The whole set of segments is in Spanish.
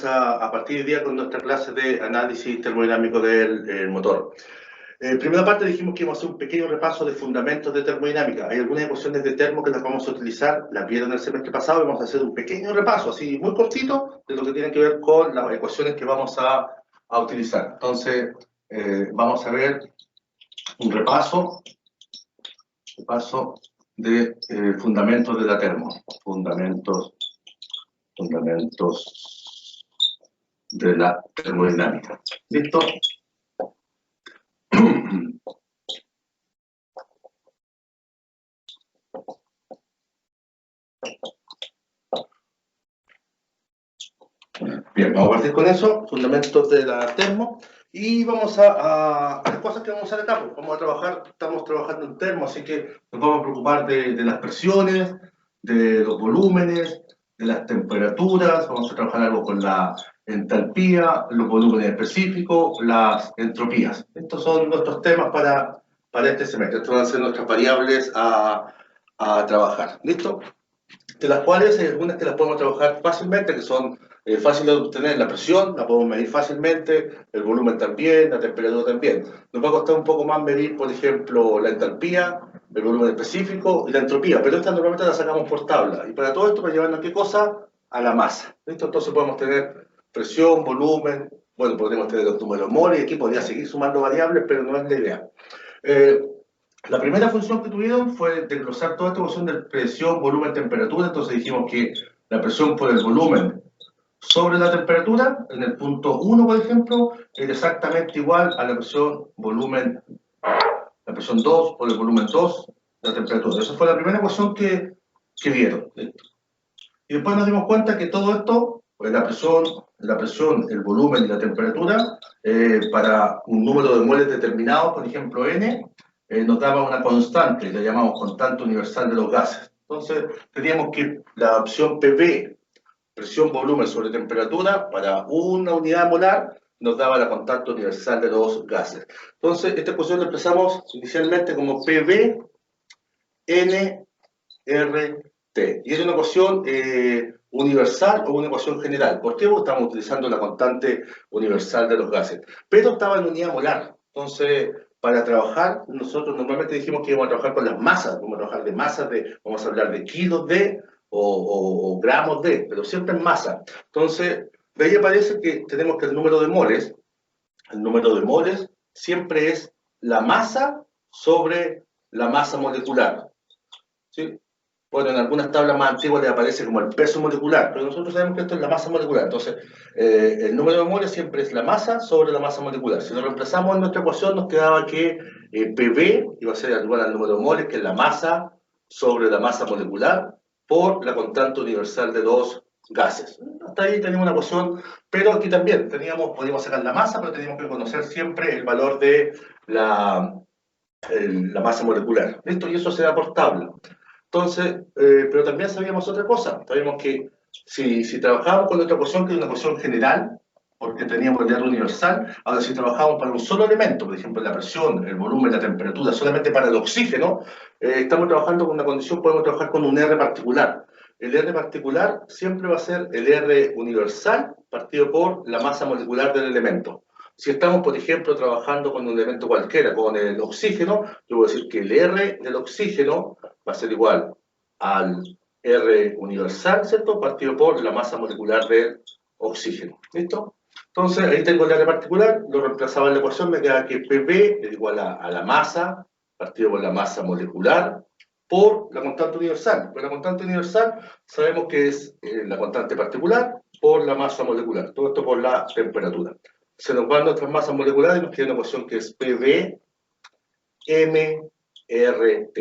a partir de día con nuestra clase de análisis termodinámico del motor. En primera parte dijimos que íbamos a hacer un pequeño repaso de fundamentos de termodinámica. Hay algunas ecuaciones de termo que las vamos a utilizar, las vieron el semestre pasado, y vamos a hacer un pequeño repaso, así muy cortito, de lo que tiene que ver con las ecuaciones que vamos a utilizar. Entonces, vamos a ver un repaso de fundamentos de la termo. Fundamentos de la termodinámica. ¿Listo? Bien, vamos a partir con eso, fundamentos de la termo, y vamos a las cosas que vamos a hacer acá. Pues vamos a trabajar, estamos trabajando en termo, así que nos vamos a preocupar de las presiones, de los volúmenes, de las temperaturas, vamos a trabajar algo con la entalpía, los volúmenes específicos, las entropías. Estos son nuestros temas para este semestre. Estas van a ser nuestras variables a trabajar. ¿Listo? De las cuales hay algunas que las podemos trabajar fácilmente, que son fáciles de obtener. La presión la podemos medir fácilmente, el volumen también, la temperatura también. Nos va a costar un poco más medir, por ejemplo, la entalpía, el volumen específico y la entropía, pero estas normalmente las sacamos por tabla. Y para todo esto, para llevarnos, ¿qué cosa? A la masa. ¿Listo? Entonces podemos tener presión, volumen, bueno, podemos tener los números mol, y aquí podría seguir sumando variables, pero no es la idea. La primera función que tuvieron fue desglosar toda esta función de presión, volumen, temperatura. Entonces dijimos que la presión por el volumen sobre la temperatura, en el punto 1, por ejemplo, es exactamente igual a la presión volumen, la presión 2 por el volumen 2 de la temperatura. Esa fue la primera ecuación que vieron. Y después nos dimos cuenta que todo esto, pues la presión, el volumen y la temperatura, para un número de moles determinado, por ejemplo n, nos daba una constante, la llamamos constante universal de los gases. Entonces, teníamos que la opción PV, presión, volumen sobre temperatura, para una unidad molar, nos daba la constante universal de los gases. Entonces, esta ecuación la expresamos inicialmente como PV NRT. Y es una ecuación universal o una ecuación general. ¿Por qué? Porque estamos utilizando la constante universal de los gases. Pero estaba en unidad molar. Entonces, para trabajar, nosotros normalmente dijimos que íbamos a trabajar con las masas, vamos a trabajar de masas, vamos a hablar de kilos de o gramos de, pero siempre en masa. Entonces, de ahí aparece que tenemos que el número de moles siempre es la masa sobre la masa molecular. ¿Sí? Bueno, en algunas tablas más antiguas le aparece como el peso molecular, pero nosotros sabemos que esto es la masa molecular. Entonces, el número de moles siempre es la masa sobre la masa molecular. Si lo reemplazamos en nuestra ecuación, nos quedaba que PV iba a ser igual al número de moles, que es la masa sobre la masa molecular, por la constante universal de los gases. Hasta ahí teníamos una ecuación, pero aquí también podíamos sacar la masa, pero teníamos que conocer siempre el valor de la masa molecular. ¿Listo? Y eso se da por tabla. Entonces, pero también sabíamos otra cosa. Sabíamos que si trabajábamos con otra ecuación, que es una ecuación general, porque teníamos el dato universal, ahora si trabajamos para un solo elemento, por ejemplo, la presión, el volumen, la temperatura, solamente para el oxígeno, estamos trabajando con una condición, podemos trabajar con un R particular. El R particular siempre va a ser el R universal partido por la masa molecular del elemento. Si estamos, por ejemplo, trabajando con un elemento cualquiera, con el oxígeno, yo voy a decir que el R del oxígeno va a ser igual al R universal, ¿cierto? Partido por la masa molecular del oxígeno. ¿Listo? Entonces, ahí tengo el R particular, lo reemplazaba en la ecuación, me queda que PV es igual a la masa, partido por la masa molecular, por la constante universal. Pues la constante universal sabemos que es la constante particular por la masa molecular. Todo esto por la temperatura. Se nos van nuestras masas moleculares y nos queda una ecuación que es PV MRT.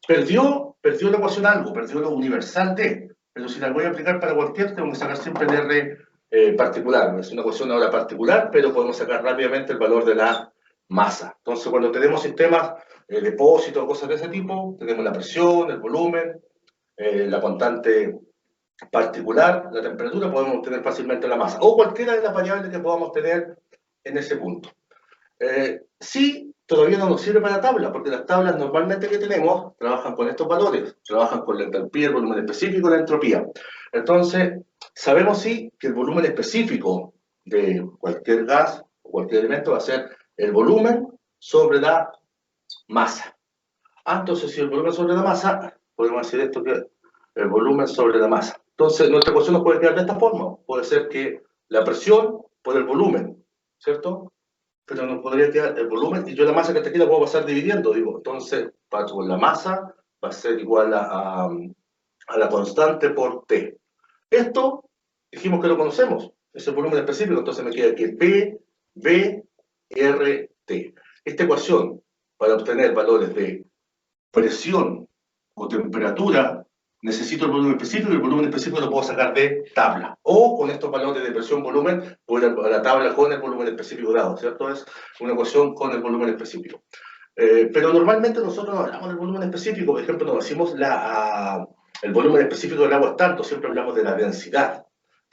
Perdió la ecuación algo, perdió lo universal de, pero si la voy a aplicar para cualquier, tengo que sacar siempre el R particular. Es una ecuación ahora particular, pero podemos sacar rápidamente el valor de la masa. Entonces, cuando tenemos sistemas depósitos, cosas de ese tipo, tenemos la presión, el volumen, la constante particular, la temperatura, podemos obtener fácilmente la masa, o cualquiera de las variables que podamos tener en ese punto. Sí, todavía no nos sirve para la tabla, porque las tablas normalmente que tenemos trabajan con estos valores, trabajan con la entalpía, el volumen específico y la entropía. Entonces, Sabemos sí que el volumen específico de cualquier gas o cualquier elemento va a ser el volumen sobre la masa. Entonces, si el volumen sobre la masa, podemos decir esto que el volumen sobre la masa. Entonces, nuestra ecuación nos puede quedar de esta forma. Puede ser que la presión por el volumen, ¿cierto? Pero nos podría quedar el volumen y yo la masa que está aquí la puedo pasar dividiendo, digo. Entonces, con la masa va a ser igual a la constante por T. Esto dijimos que lo conocemos, es el volumen específico, entonces me queda que P, V, R, T. Esta ecuación, para obtener valores de presión o temperatura, necesito el volumen específico y el volumen específico lo puedo sacar de tabla. O con estos valores de presión, volumen, voy a la tabla con el volumen específico dado, ¿cierto? Es una ecuación con el volumen específico. Pero normalmente nosotros no hablamos del volumen específico, por ejemplo, no decimos el volumen específico del agua es tanto, siempre hablamos de la densidad.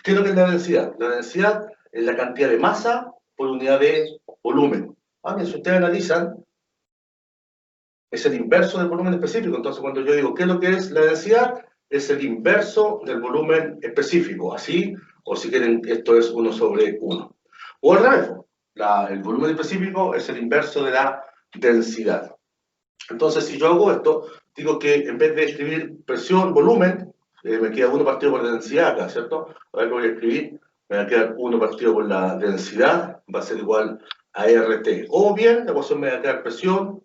¿Qué es lo que es la densidad? La densidad es la cantidad de masa por unidad de volumen. Bien, si ustedes analizan, es el inverso del volumen específico. Entonces, cuando yo digo qué es lo que es la densidad, es el inverso del volumen específico. Así, o si quieren, esto es 1 sobre 1. O al revés, el volumen específico es el inverso de la densidad. Entonces, si yo hago esto, digo que en vez de escribir presión, volumen, me queda 1 partido por la densidad acá, ¿cierto? A ver, voy a escribir, me va a quedar 1 partido por la densidad, va a ser igual a RT. O bien, la ecuación me va a quedar presión,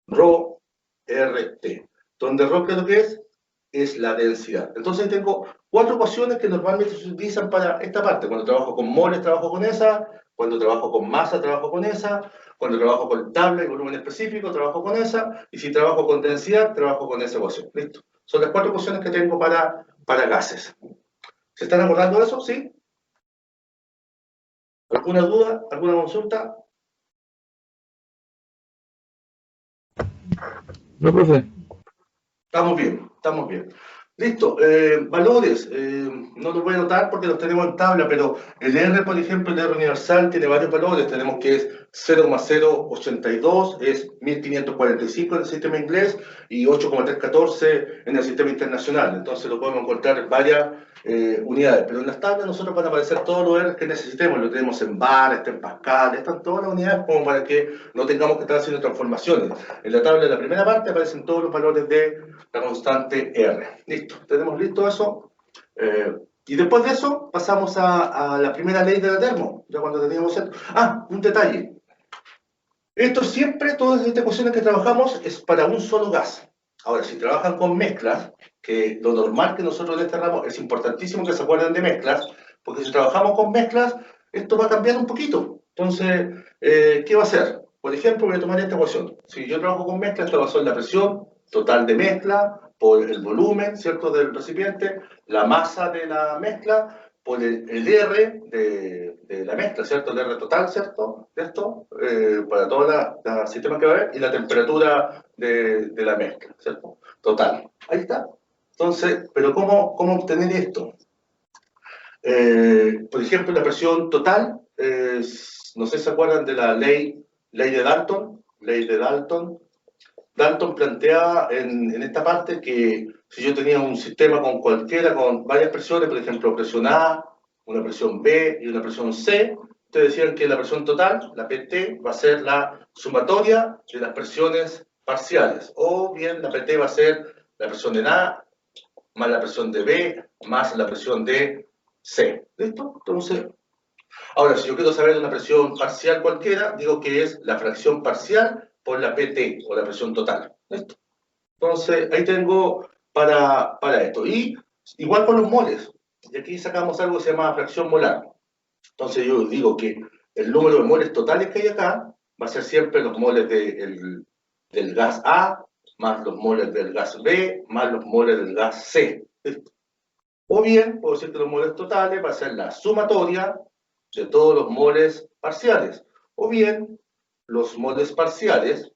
Rho, RT. Donde Rho, ¿qué es lo que es? Es la densidad. Entonces tengo 4 ecuaciones que normalmente se utilizan para esta parte. Cuando trabajo con moles, trabajo con esa. Cuando trabajo con masa, trabajo con esa. Cuando trabajo con tabla y volumen específico, trabajo con esa. Y si trabajo con densidad, trabajo con esa ecuación. ¿Listo? Son las 4 ecuaciones que tengo para gases. ¿Se están acordando de eso? ¿Sí? ¿Alguna duda? ¿Alguna consulta? No, profe. Estamos bien, estamos bien. Listo, valores, no los voy a anotar porque los tenemos en tabla, pero el R, por ejemplo, el R universal tiene varios valores. Tenemos que es 0,082, es 1545 en el sistema inglés y 8,314 en el sistema internacional. Entonces lo podemos encontrar en varias unidades. Pero en las tablas nosotros van a aparecer todos los R que necesitemos. Lo tenemos en bar, está en pascal, están todas las unidades como para que no tengamos que estar haciendo transformaciones. En la tabla de la primera parte aparecen todos los valores de la constante R. Listo, tenemos listo eso. Y después de eso pasamos a la primera ley de la termo, ya cuando teníamos esto. Un detalle. Esto siempre, todas estas ecuaciones que trabajamos es para un solo gas. Ahora, si trabajan con mezclas, que lo normal que nosotros en este ramo es importantísimo que se acuerden de mezclas, porque si trabajamos con mezclas, esto va a cambiar un poquito. Entonces, ¿qué va a hacer? Por ejemplo, voy a tomar esta ecuación. Si yo trabajo con mezclas, esto va a ser la presión total de mezcla por el volumen, ¿cierto?, del recipiente, la masa de la mezcla, por el R de la mezcla, ¿cierto? El R total, ¿cierto? De esto, para todo el sistema que va a haber, y la temperatura de la mezcla, ¿cierto? Total. Ahí está. Entonces, pero ¿cómo obtener esto? Por ejemplo, la presión total, no sé si se acuerdan de la ley de Dalton, Dalton plantea en esta parte que si yo tenía un sistema con varias presiones, por ejemplo, presión A, una presión B y una presión C, ustedes decían que la presión total, la PT, va a ser la sumatoria de las presiones parciales, o bien la PT va a ser la presión en A más la presión de B más la presión de C. ¿Listo? Entonces, ahora, si yo quiero saber una presión parcial cualquiera, digo que es la fracción parcial por la PT, o la presión total. ¿Listo? Entonces, ahí tengo para esto. Y igual con los moles. Y aquí sacamos algo que se llama fracción molar. Entonces, yo digo que el número de moles totales que hay acá va a ser siempre los moles del gas A, más los moles del gas B, más los moles del gas C. ¿Listo? O bien, puedo decir que los moles totales va a ser la sumatoria de todos los moles parciales. O bien, los moles parciales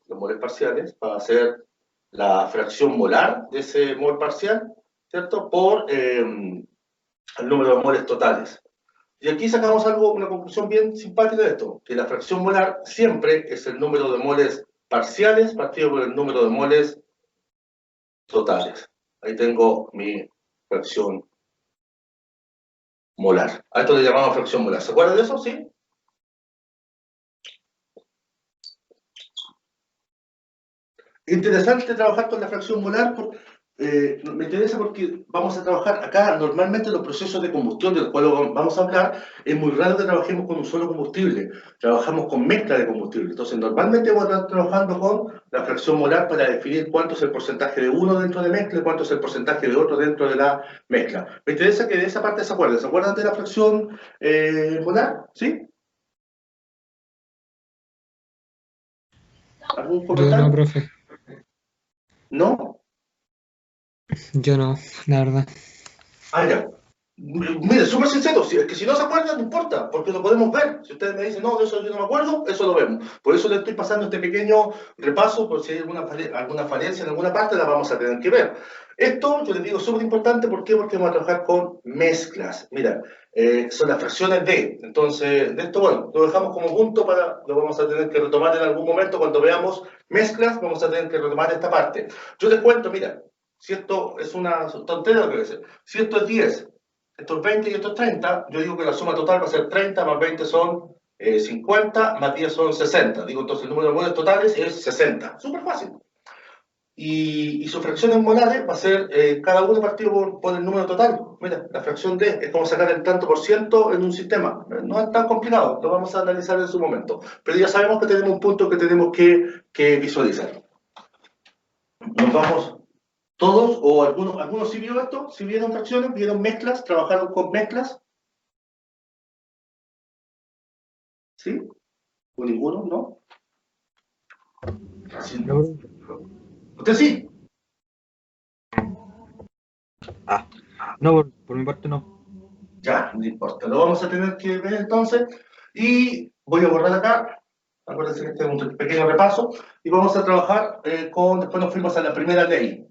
va a ser la fracción molar de ese mol parcial, ¿cierto? Por el número de moles totales. Y aquí sacamos una conclusión bien simpática de esto, que la fracción molar siempre es el número de moles parciales partido por el número de moles totales. Ahí tengo mi fracción molar. A esto le llamamos fracción molar. ¿Se acuerdan de eso? ¿Sí? Interesante trabajar con la fracción molar. Me interesa porque vamos a trabajar acá, normalmente los procesos de combustión del cual vamos a hablar, es muy raro que trabajemos con un solo combustible, trabajamos con mezcla de combustible. Entonces, normalmente vamos a estar trabajando con la fracción molar para definir cuánto es el porcentaje de uno dentro de mezcla y cuánto es el porcentaje de otro dentro de la mezcla. Me interesa que de esa parte se acuerdan de la fracción molar? ¿Sí? ¿Algún Yo no, comentario? profe. ¿No? Yo no, la verdad. Ah, ya. Mire, súper sincero, es que si no se acuerdan, no importa, porque lo podemos ver. Si ustedes me dicen, no, de eso yo no me acuerdo, eso lo vemos. Por eso le estoy pasando este pequeño repaso, por si hay alguna falencia en alguna parte, la vamos a tener que ver. Esto, yo les digo, es súper importante, ¿por qué? Porque vamos a trabajar con mezclas. Mira, son las fracciones de. Entonces, de esto, bueno, lo dejamos como punto lo vamos a tener que retomar en algún momento. Cuando veamos mezclas, vamos a tener que retomar esta parte. Yo les cuento, mira, si esto es una tontería lo que voy a decir, si esto es 10, esto es 20 y esto es 30, yo digo que la suma total va a ser 30 más 20 son 50, más 10 son 60. Digo, entonces el número de moles totales es 60. Súper fácil. Y su fracción en molares va a ser cada uno partido por el número total. Mira, la fracción D es como sacar el tanto por ciento en un sistema. No es tan complicado, lo vamos a analizar en su momento. Pero ya sabemos que tenemos un punto que tenemos que visualizar. Nos vamos todos, o algunos sí vieron esto, sí vieron fracciones, vieron mezclas, trabajaron con mezclas, ¿sí? ¿O ninguno? ¿No? Sí. No, profe. ¿Usted sí? Ah, no, por mi parte no. Ya, no importa, lo vamos a tener que ver entonces. Y voy a borrar acá, acuérdense que este es un pequeño repaso, y vamos a trabajar después nos fuimos a la primera ley.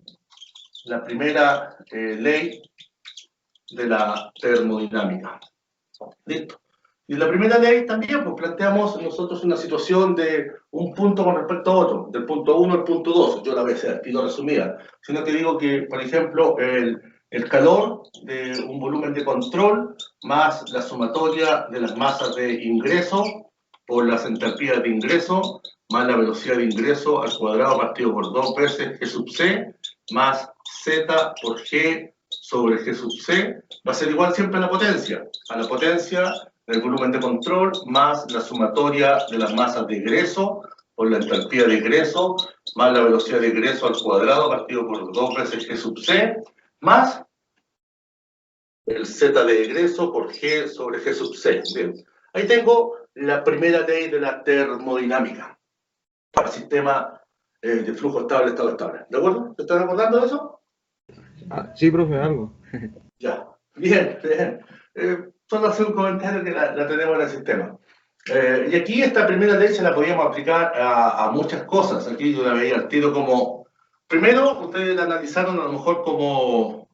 La primera ley de la termodinámica. Listo. Y en la primera ley también pues, planteamos nosotros una situación de un punto con respecto a otro, del punto 1 al punto 2, yo la vez aquí lo resumía, sino que digo que, por ejemplo, el calor de un volumen de control más la sumatoria de las masas de ingreso por las entalpías de ingreso más la velocidad de ingreso al cuadrado partido por 2 veces G sub C más Z por G sobre G sub C va a ser igual siempre a la potencia del volumen de control más la sumatoria de las masas de egreso por la entalpía de egreso más la velocidad de egreso al cuadrado partido por 2 veces G sub C más el Z de egreso por G sobre G sub C. Bien. Ahí tengo la primera ley de la termodinámica para el sistema de flujo estable, estado estable. ¿De acuerdo? ¿Se están acordando de eso? Ah, sí, profe, algo. Ya, bien, bien. Solo hacer un comentario que la tenemos en el sistema. Y aquí esta primera ley se la podíamos aplicar a muchas cosas. Aquí yo la veía al tiro como... Primero, ustedes la analizaron a lo mejor como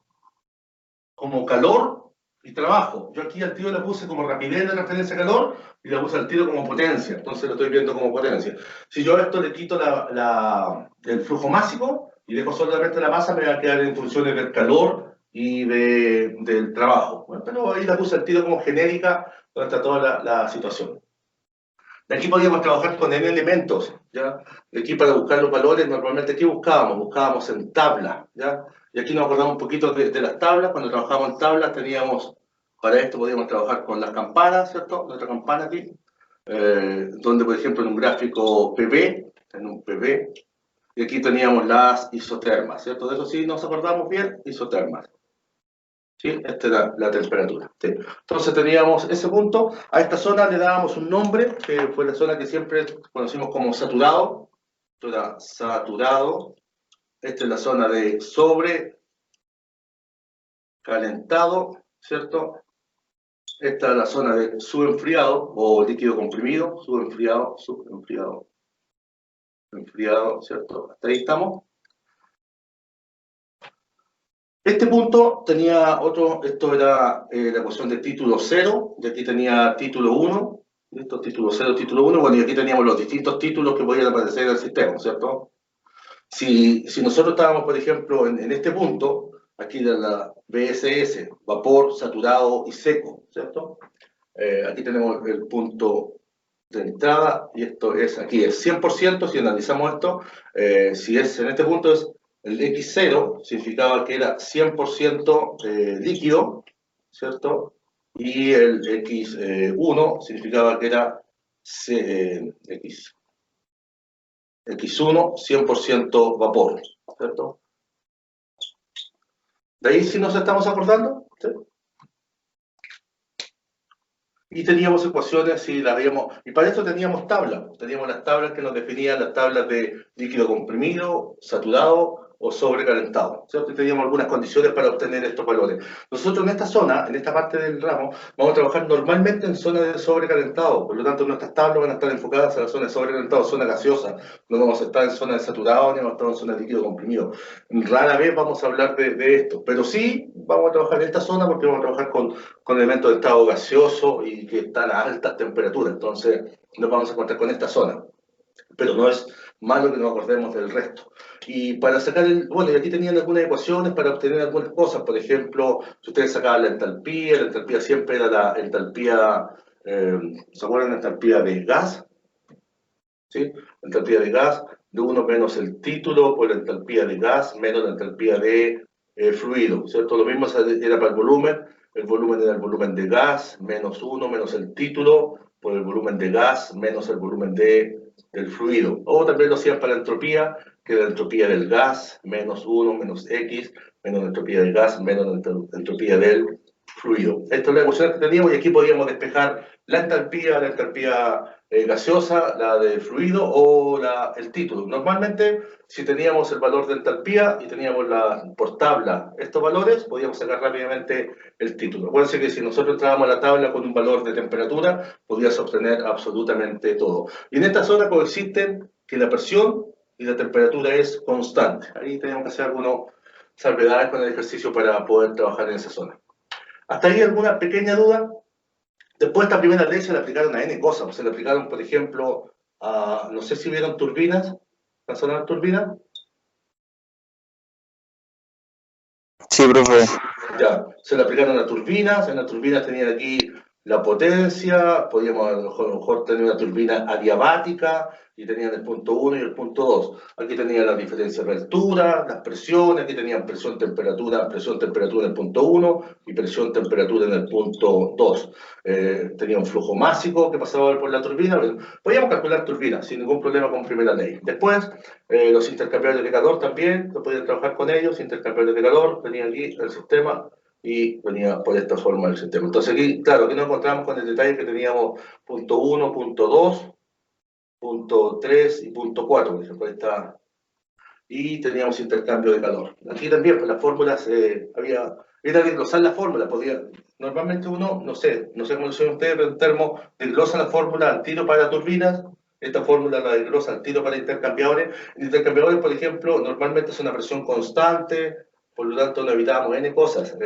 calor y trabajo. Yo aquí al tiro la puse como rapidez de referencia a calor y la puse al tiro como potencia. Entonces lo estoy viendo como potencia. Si yo a esto le quito el flujo másico y dejo solamente la masa, me va a quedar en funciones del calor y del trabajo. Bueno, pero ahí la puse al tiro como genérica durante toda la situación. De aquí podíamos trabajar con N elementos, ¿ya? De aquí para buscar los valores, normalmente, ¿qué buscábamos? Buscábamos en tabla, ¿ya? Y aquí nos acordamos un poquito de las tablas. Cuando trabajábamos en tablas teníamos, para esto podíamos trabajar con las campanas, ¿cierto? Nuestra campana aquí, donde, por ejemplo, en un gráfico PV, en un PV, y aquí teníamos las isotermas, ¿cierto? De eso sí nos acordamos bien, isotermas. ¿Sí? Esta es la temperatura. ¿Sí? Entonces teníamos ese punto. A esta zona le dábamos un nombre, que fue la zona que siempre conocimos como saturado. Esto era saturado. Esta es la zona de sobrecalentado, ¿cierto? Esta es la zona de subenfriado o líquido comprimido, subenfriado, enfriado, ¿cierto? Hasta ahí estamos. Este punto tenía otro, esto era la ecuación de título 0, y aquí tenía título 1, esto título 0, título 1, bueno, y aquí teníamos los distintos títulos que podían aparecer en el sistema, ¿cierto? Si nosotros estábamos, por ejemplo, en este punto, aquí de la BSS, vapor, saturado y seco, ¿cierto? Aquí tenemos el punto de entrada y esto es, aquí es 100%, si analizamos esto, si es en este punto es el X0, significaba que era 100% líquido, ¿cierto? Y el X1 significaba que era X1, 100% vapor, ¿cierto? ¿De ahí sí nos estamos acordando? ¿Sí? Y teníamos ecuaciones y las veíamos, y para eso teníamos tablas. Teníamos las tablas que nos definían las tablas de líquido comprimido, saturado o sobrecalentado, ¿cierto? Y teníamos algunas condiciones para obtener estos valores. Nosotros en esta zona, en esta parte del ramo, vamos a trabajar normalmente en zona de sobrecalentado, por lo tanto nuestras tablas van a estar enfocadas a la zona de sobrecalentado, zona gaseosa, no vamos a estar en zona de saturado ni vamos a estar en zona de líquido comprimido. Rara vez vamos a hablar de esto, pero sí vamos a trabajar en esta zona porque vamos a trabajar con elementos de estado gaseoso y que están a altas temperaturas, entonces nos vamos a encontrar con esta zona. Pero no es malo que nos acordemos del resto. Y para sacar bueno, y aquí tenían algunas ecuaciones para obtener algunas cosas, por ejemplo, si ustedes sacaban la entalpía siempre era la entalpía, ¿se acuerdan? La entalpía de gas, ¿sí? Entalpía de gas, de 1 menos el título por la entalpía de gas menos la entalpía de fluido, ¿cierto? Lo mismo era para el volumen era el volumen de gas menos 1 menos el título por el volumen de gas menos el volumen del fluido. O también lo hacían para la entropía, que era la entropía del gas menos 1 menos X menos la entropía del gas menos la entropía del fluido. Esta es la ecuación que teníamos y aquí podíamos despejar la entalpía gaseosa, la de fluido o el título. Normalmente, si teníamos el valor de entalpía y teníamos por tabla estos valores, podíamos sacar rápidamente el título. Acuérdense que si nosotros entrábamos a la tabla con un valor de temperatura, podías obtener absolutamente todo. Y en esta zona coexisten que la presión y la temperatura es constante. Ahí tenemos que hacer algunas salvedades con el ejercicio para poder trabajar en esa zona. ¿Hasta ahí alguna pequeña duda? Después esta primera ley se le aplicaron a N cosas. Se le aplicaron, por ejemplo, no sé si vieron turbinas. ¿Han sonado turbinas? Sí, profe. Ya, se le aplicaron a turbinas. En las turbinas tenían aquí la potencia. Podíamos a lo mejor tener una turbina adiabática y tenían el punto 1 y el punto 2. Aquí tenían la diferencia de altura, las presiones. Aquí tenían presión-temperatura en el punto 1 y presión-temperatura en el punto 2. Tenía un flujo másico que pasaba por la turbina. Podíamos calcular turbinas sin ningún problema con primera ley. Después, los intercambiadores de calor también, no podían trabajar con ellos. Intercambiadores de calor, venían aquí el sistema y venía por esta forma el sistema. Entonces aquí, claro, aquí nos encontramos con el detalle que teníamos punto 1, punto 2, punto 3 y punto 4, por ejemplo, ahí está. Y teníamos intercambio de calor. Aquí también, pues las fórmulas, era desglosar la fórmula, normalmente uno, no sé cómo lo hacen ustedes, pero en termo, desglosa la fórmula al tiro para turbinas, esta fórmula la desglosa al tiro para intercambiadores. Intercambiadores, por ejemplo, normalmente es una presión constante, por lo tanto no evitamos N cosas.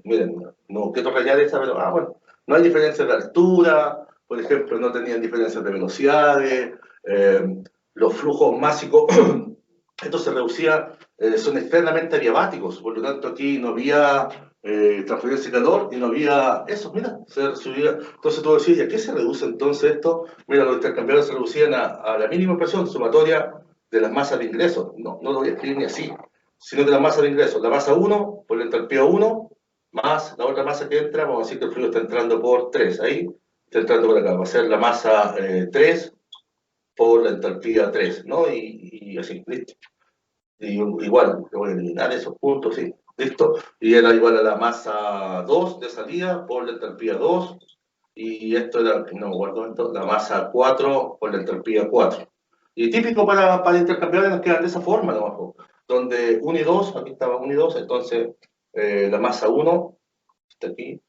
Miren, no quiero rayar esa, pero bueno, no hay diferencias de altura, por ejemplo, no tenían diferencias de velocidades, los flujos másicos esto se reducía, son externamente adiabáticos, por lo tanto aquí no había transferencia de calor y no había eso, mira, se subía. Entonces tú decías, ¿y a qué se reduce entonces esto? Mira, los intercambiadores se reducían a la mínima presión sumatoria de las masas de ingreso. No lo voy a escribir ni así, sino de la masa de ingreso. La masa 1 por la entalpía 1 más la otra masa que entra, vamos a decir que el fluido está entrando por 3, ahí está entrando por acá, va a ser la masa 3 por la entalpía 3, ¿no? Y así, listo. Y igual, le voy a eliminar esos puntos, sí, listo. Y era igual a la masa 2 de salida por la entalpía 2. Y esto era, no me acuerdo esto, la masa 4 por la entalpía 4. Y típico para intercambiar nos quedan de esa forma, ¿no? Donde 1 y 2, aquí estaba 1 y 2, entonces la masa 1, está aquí,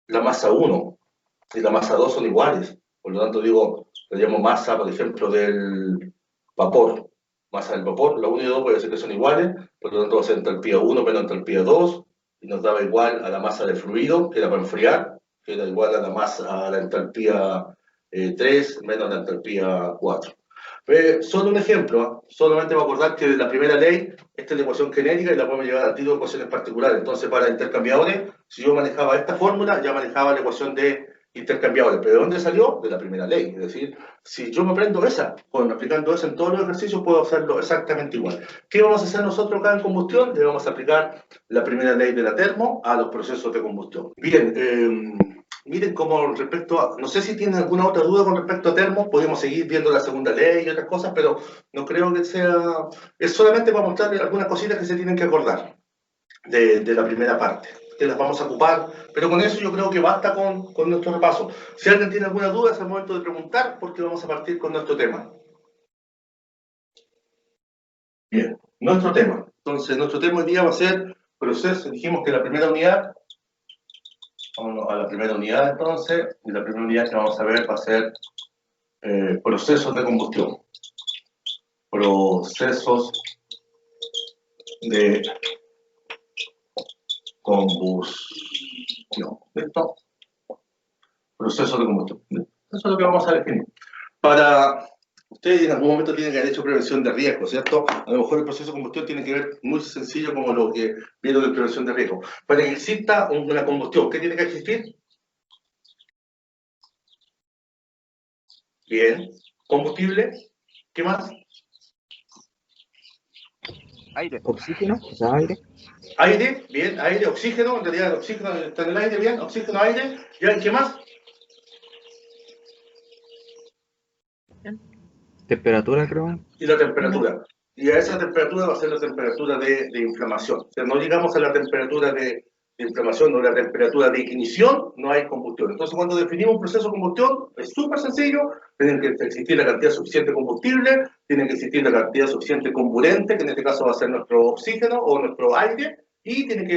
la masa 1 y la masa 2 son iguales. Por lo tanto, digo, le llamo masa, por ejemplo, del vapor. Masa del vapor, la 1 y 2 puede ser que son iguales, por lo tanto va a ser entalpía 1 menos entalpía 2, y nos daba igual a la masa de fluido, que era para enfriar, que era igual a la entalpía 3 menos la entalpía 4. Solo un ejemplo, solamente voy a acordar que de la primera ley, esta es la ecuación genérica y la podemos llevar a título de ecuaciones particulares. Entonces, para intercambiadores, si yo manejaba esta fórmula, ya manejaba la ecuación de intercambiadores. ¿Pero de dónde salió? De la primera ley. Es decir, si yo me aprendo esa, aplicando eso en todos los ejercicios, puedo hacerlo exactamente igual. ¿Qué vamos a hacer nosotros acá en combustión? Le vamos a aplicar la primera ley de la termo a los procesos de combustión. Bien, miren cómo respecto a, no sé si tienen alguna otra duda con respecto a termos, podemos seguir viendo la segunda ley y otras cosas, pero no creo que sea, es solamente para mostrarles algunas cositas que se tienen que acordar de la primera parte, que las vamos a ocupar, pero con eso yo creo que basta con nuestro repaso. Si alguien tiene alguna duda, es el momento de preguntar, porque vamos a partir con nuestro tema. Bien, nuestro tema. Entonces, nuestro tema hoy día va a ser proceso. Dijimos que la primera unidad, vámonos a la primera unidad entonces, y la primera unidad que vamos a ver va a ser procesos de combustión. Procesos de combustión. ¿Listo? Procesos de combustión. Eso es lo que vamos a definir. Para ustedes en algún momento tienen que haber hecho prevención de riesgo, ¿cierto? A lo mejor el proceso de combustión tiene que ver muy sencillo como lo que vieron de prevención de riesgo. Para que exista una combustión, ¿qué tiene que existir? Bien. Combustible. ¿Qué más? Aire. Oxígeno, o sea, aire. Aire, bien, aire, oxígeno, en realidad el oxígeno está en el aire, bien, oxígeno, aire, ¿y qué más? Temperatura, creo. Y la temperatura. Y a esa temperatura va a ser la temperatura de inflamación. O sea, no llegamos a la temperatura de inflamación o la temperatura de ignición, no hay combustión. Entonces, cuando definimos un proceso de combustión, es súper sencillo, tiene que existir la cantidad suficiente de combustible, tiene que existir la cantidad suficiente de comburente, que en este caso va a ser nuestro oxígeno o nuestro aire, y tiene que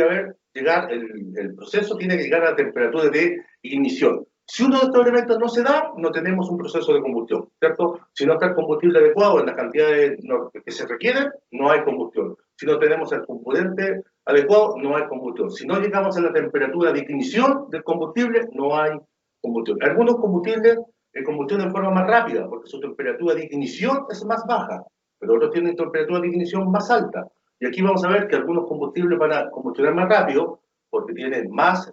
el proceso tiene que llegar a la temperatura de ignición. Si uno de estos elementos no se da, no tenemos un proceso de combustión, ¿cierto? Si no está el combustible adecuado en las cantidades que se requieren, no hay combustión. Si no tenemos el componente adecuado, no hay combustión. Si no llegamos a la temperatura de ignición del combustible, no hay combustión. Algunos combustibles combustionen en forma más rápida, porque su temperatura de ignición es más baja, pero otros tienen temperatura de ignición más alta. Y aquí vamos a ver que algunos combustibles van a combustionar más rápido, porque tienen más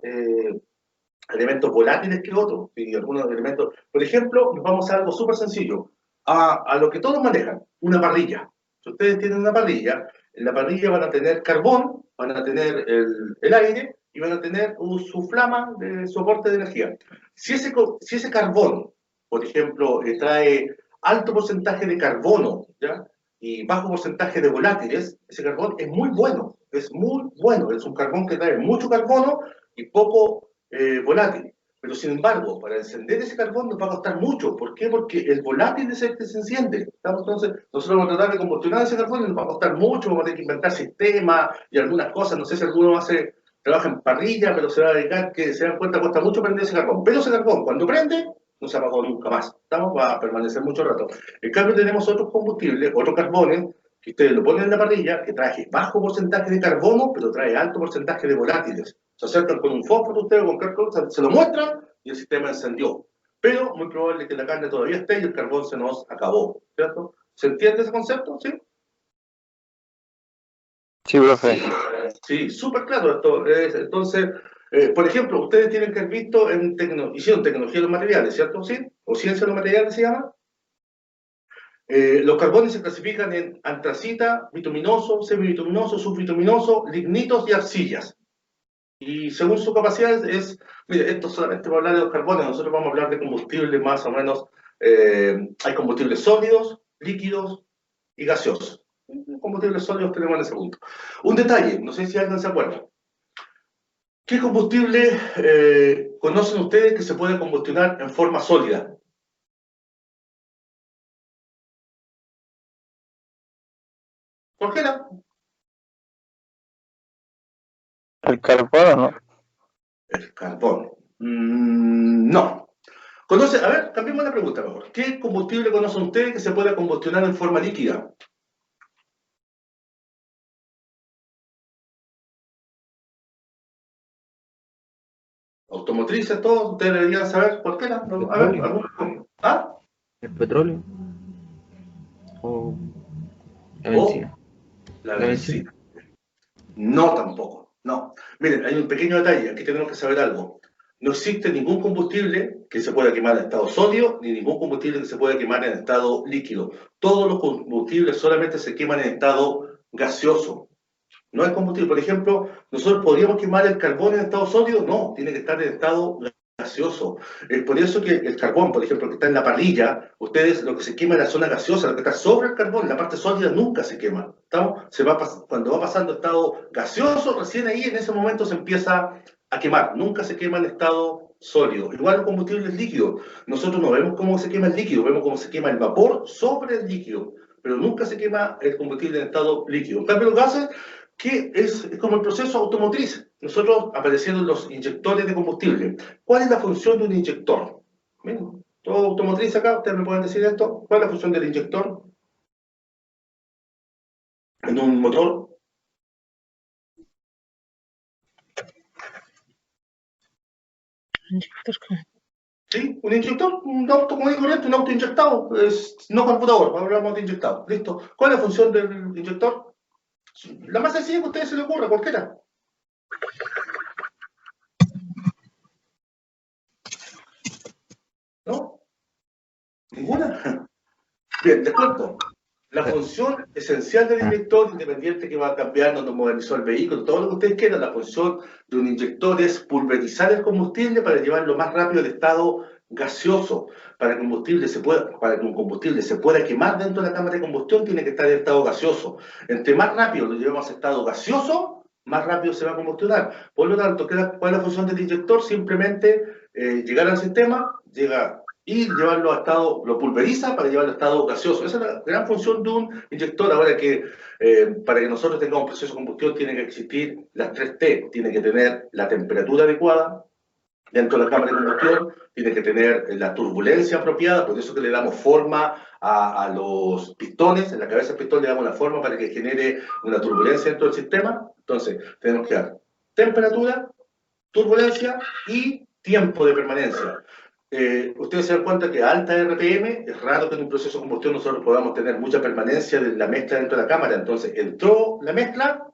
elementos volátiles que otros, y algunos elementos, por ejemplo, vamos a algo súper sencillo, a lo que todos manejan, una parrilla. Si ustedes tienen una parrilla, en la parrilla van a tener carbón, van a tener el aire y van a tener su flama de soporte de energía. Si ese carbón, por ejemplo, trae alto porcentaje de carbono, ¿ya? Y bajo porcentaje de volátiles, ese carbón es muy bueno, es un carbón que trae mucho carbono y poco volátil. Pero sin embargo, para encender ese carbón nos va a costar mucho. ¿Por qué? Porque el volátil es el que se enciende. Entonces, nosotros vamos a tratar de combustionar ese carbón y nos va a costar mucho, vamos a tener que inventar sistemas y algunas cosas. No sé si alguno trabaja en parrilla, pero se va a dedicar que se dan cuenta, cuesta mucho prender ese carbón. Pero ese carbón, cuando prende, no se apagó nunca más. Va a permanecer mucho rato. En cambio, tenemos otros combustibles, otros carbones, que ustedes lo ponen en la parrilla, que trae bajo porcentaje de carbono, pero trae alto porcentaje de volátiles. Se acercan con un fósforo ustedes con cartón, se lo muestran y el sistema encendió. Pero muy probable que la carne todavía esté y el carbón se nos acabó, ¿cierto? ¿Se entiende ese concepto? ¿Sí? Sí, profe. Sí, súper claro esto. Entonces, por ejemplo, ustedes tienen que haber visto hicieron tecnología de los materiales, ¿cierto? ¿Sí? O ciencia de los materiales se llama. Los carbones se clasifican en antracita, bituminoso, semibituminoso, subbituminoso, lignitos y arcillas. Y según su capacidad mire, esto solamente para hablar de los carbones, nosotros vamos a hablar de combustibles más o menos, hay combustibles sólidos, líquidos y gaseosos. Combustibles sólidos tenemos en ese punto. Un detalle, no sé si alguien se acuerda. ¿Qué combustible conocen ustedes que se puede combustionar en forma sólida? ¿Por qué no? El carbono, ¿no? El carbón. No. A ver, cambiemos la pregunta mejor. ¿Qué combustible conocen ustedes que se pueda combustionar en forma líquida? Automotrices, todos, ustedes deberían saber por qué no. A ver, Petróleo. ¿ah? El petróleo. o la O benzina. la ¿La benzina? benzina. No, tampoco. No. Miren, hay un pequeño detalle. Aquí tenemos que saber algo. No existe ningún combustible que se pueda quemar en estado sólido, ni ningún combustible que se pueda quemar en estado líquido. Todos los combustibles solamente se queman en estado gaseoso. No hay combustible. Por ejemplo, ¿nosotros podríamos quemar el carbón en estado sólido? No, tiene que estar en estado gaseoso. Es por eso que el carbón, por ejemplo, que está en la parrilla, ustedes lo que se quema es la zona gaseosa, lo que está sobre el carbón, la parte sólida nunca se quema. ¿Estamos? Cuando va pasando a estado gaseoso, recién ahí en ese momento se empieza a quemar. Nunca se quema en estado sólido. Igual los combustibles líquidos. Nosotros no vemos cómo se quema el líquido, vemos cómo se quema el vapor sobre el líquido, pero nunca se quema el combustible en estado líquido. En cambio, los gases, que es como el proceso automotriz. Nosotros aparecieron los inyectores de combustible. ¿Cuál es la función de un inyector? Bien, todo automotriz acá, ustedes me pueden decir esto. ¿Cuál es la función del inyector en un motor? Sí, un inyector, un auto común y corriente, un auto inyectado, no computador, hablamos de inyectado. Listo. ¿Cuál es la función del inyector? La más sencilla que a ustedes se le ocurra, cualquiera. ¿No? ¿Ninguna? Bien, les cuento. La función esencial del inyector, independiente que va cambiando, nos modernizó el vehículo, todo lo que ustedes quieran, la función de un inyector es pulverizar el combustible para llevarlo más rápido al estado gaseoso. Para que un combustible se pueda quemar dentro de la cámara de combustión, tiene que estar en estado gaseoso. Entre más rápido lo llevamos a estado gaseoso, más rápido se va a combustionar. Por lo tanto, ¿cuál es la función del inyector? Simplemente llegar al sistema, y llevarlo a estado, lo pulveriza para llevarlo a estado gaseoso. Esa es la gran función de un inyector. Ahora que para que nosotros tengamos un proceso de combustión tiene que existir las 3T. Tiene que tener la temperatura adecuada dentro de la cámara de combustión, tiene que tener la turbulencia apropiada, por eso que le damos forma a los pistones, en la cabeza del pistón le damos la forma para que genere una turbulencia dentro del sistema. Entonces, tenemos que dar temperatura, turbulencia y tiempo de permanencia. Ustedes se dan cuenta que a alta RPM es raro que en un proceso de combustión nosotros podamos tener mucha permanencia de la mezcla dentro de la cámara. Entonces, entró la mezcla,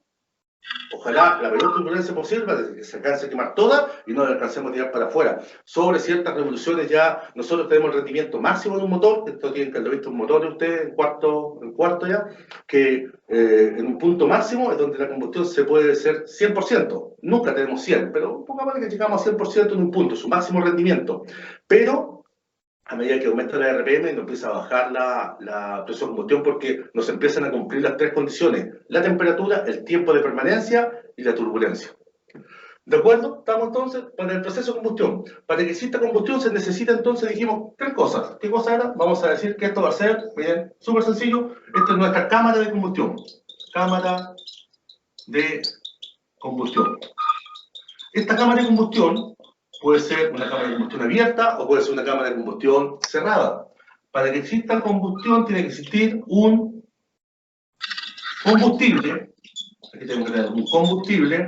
ojalá la mayor turbulencia posible para que se alcance a quemar toda y no la alcancemos a tirar para afuera. Sobre ciertas revoluciones ya nosotros tenemos el rendimiento máximo de un motor, esto tienen que haber visto un motor de ustedes en cuarto ya, que en un punto máximo es donde la combustión se puede hacer 100%. Nunca tenemos 100, pero pongamos que llegamos a 100% en un punto, su máximo rendimiento. Pero a medida que aumenta la RPM nos empieza a bajar la presión de combustión porque nos empiezan a cumplir las 3 condiciones: la temperatura, el tiempo de permanencia y la turbulencia. ¿De acuerdo? Estamos entonces para el proceso de combustión. Para que exista combustión se necesita entonces, dijimos, 3 cosas. ¿Qué cosa era? Vamos a decir que esto va a ser, miren, súper sencillo. Esta es nuestra cámara de combustión. Cámara de combustión. Esta cámara de combustión puede ser una cámara de combustión abierta o puede ser una cámara de combustión cerrada. Para que exista combustión tiene que existir un combustible. Aquí tenemos que tener un combustible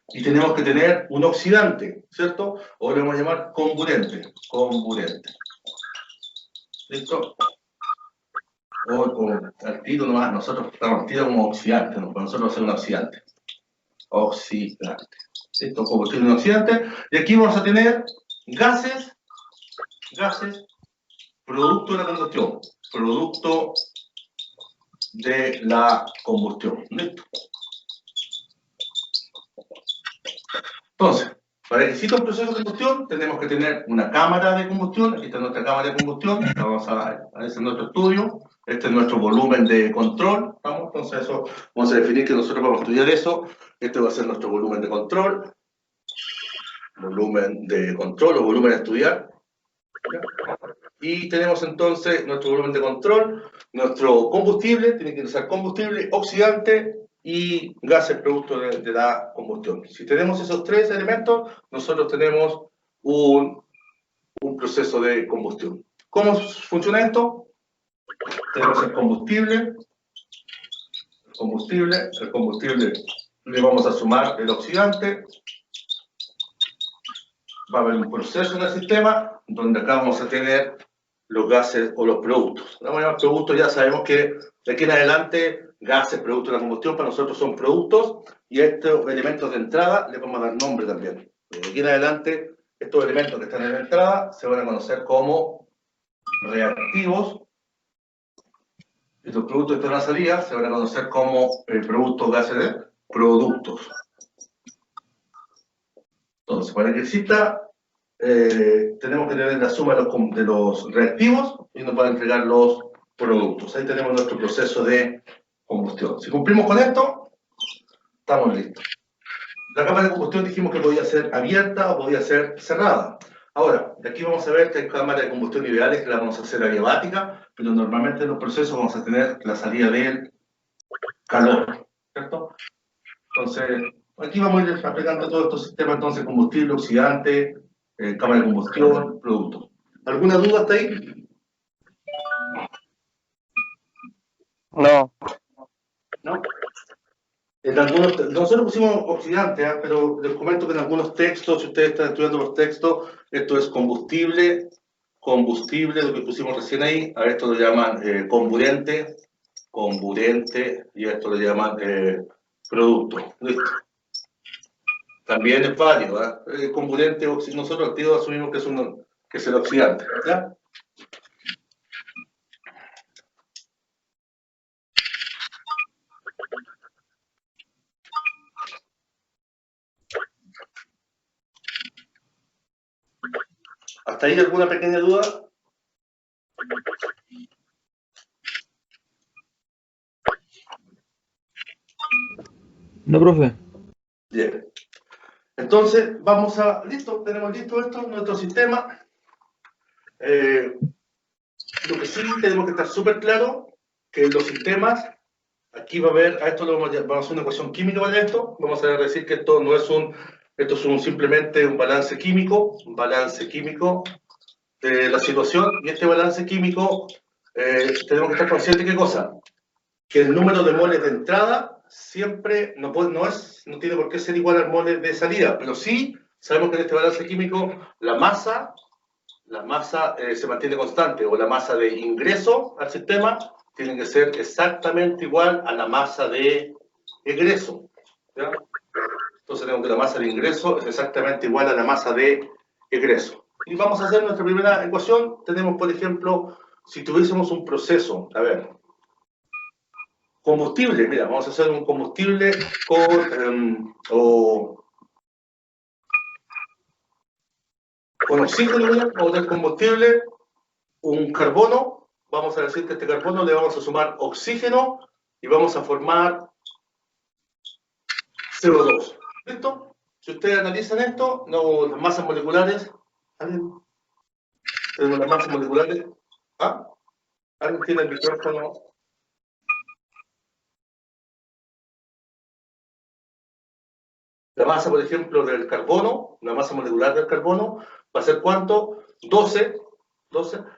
y tenemos que tener un oxidante, ¿cierto? O lo vamos a llamar comburente. Comburente. ¿Listo? O al tiro nomás, nosotros estamos al tiro como oxidante, ¿no? Para nosotros hacer un oxidante. Oxidante. Esto es combustible oxidante. Y aquí vamos a tener gases, producto de la combustión. Producto de la combustión. ¿Listo? Entonces, para que exista un proceso de combustión, tenemos que tener una cámara de combustión. Aquí está nuestra cámara de combustión. Vamos a este es nuestro estudio. Este es nuestro volumen de control. ¿Vamos? Entonces, eso vamos a definir que nosotros vamos a estudiar eso. Este va a ser nuestro volumen de control. Volumen de control o volumen a estudiar. Y tenemos entonces nuestro volumen de control, nuestro combustible, tiene que usar combustible, oxidante y gases producto de la combustión. Si tenemos esos 3 elementos, nosotros tenemos un proceso de combustión. ¿Cómo funciona esto? Tenemos el combustible le vamos a sumar el oxidante. Va a haber un proceso en el sistema donde acá vamos a tener los gases o los productos. Vamos a llamar productos, ya sabemos que de aquí en adelante gases, productos de la combustión para nosotros son productos y estos elementos de entrada le vamos a dar nombre también. De aquí en adelante estos elementos que están en la entrada se van a conocer como reactivos y los productos que están en la salida se van a conocer como productos gases de productos. Entonces, para que exista tenemos que tener la suma de los reactivos y nos van a entregar los productos. Ahí tenemos nuestro proceso de combustión. Si cumplimos con esto, estamos listos. La cámara de combustión dijimos que podía ser abierta o podía ser cerrada. Ahora, de aquí vamos a ver que hay cámaras de combustión ideales que la vamos a hacer adiabática, pero normalmente en los procesos vamos a tener la salida del calor, ¿cierto? Entonces, aquí vamos a ir aplicando todos estos sistemas, entonces combustible, oxidante, cámara de combustión, productos. ¿Alguna duda hasta ahí? No. ¿No? En algunos, nosotros pusimos oxidante, pero les comento que en algunos textos, si ustedes están estudiando los textos, esto es combustible, lo que pusimos recién ahí, a esto lo llaman comburente, y a esto lo llaman producto. ¿Listo? También es válido, ¿eh? Comburente, nosotros activos asumimos que es el oxidante, ¿ya? ¿Hasta ahí alguna pequeña duda? No, profe. Bien. Entonces, vamos a... Listo, tenemos listo esto, nuestro sistema. Lo que sí tenemos que estar súper claro que en los sistemas, aquí va a haber, a esto lo vamos a hacer una ecuación química para esto, vamos a decir que esto no es esto es simplemente un balance químico de la situación, y este balance químico tenemos que estar conscientes de qué cosa, que el número de moles de entrada siempre no tiene por qué ser igual al mole de salida, pero sí sabemos que en este balance químico la masa se mantiene constante, o la masa de ingreso al sistema tiene que ser exactamente igual a la masa de egreso, ¿ya? Entonces tenemos que la masa de ingreso es exactamente igual a la masa de egreso. Y vamos a hacer nuestra primera ecuación. Tenemos, por ejemplo, si tuviésemos un proceso, a ver, combustible, mira, vamos a hacer un combustible con oxígeno, vamos a tener combustible, un carbono, vamos a decir que a este carbono le vamos a sumar oxígeno y vamos a formar CO2. ¿Listo? Si ustedes analizan esto, las masas moleculares, ¿alguien? Tenemos las masas moleculares. ¿Ah? ¿Alguien tiene el micrófono? La masa, por ejemplo, del carbono, la masa molecular del carbono, va a ser ¿cuánto? 12.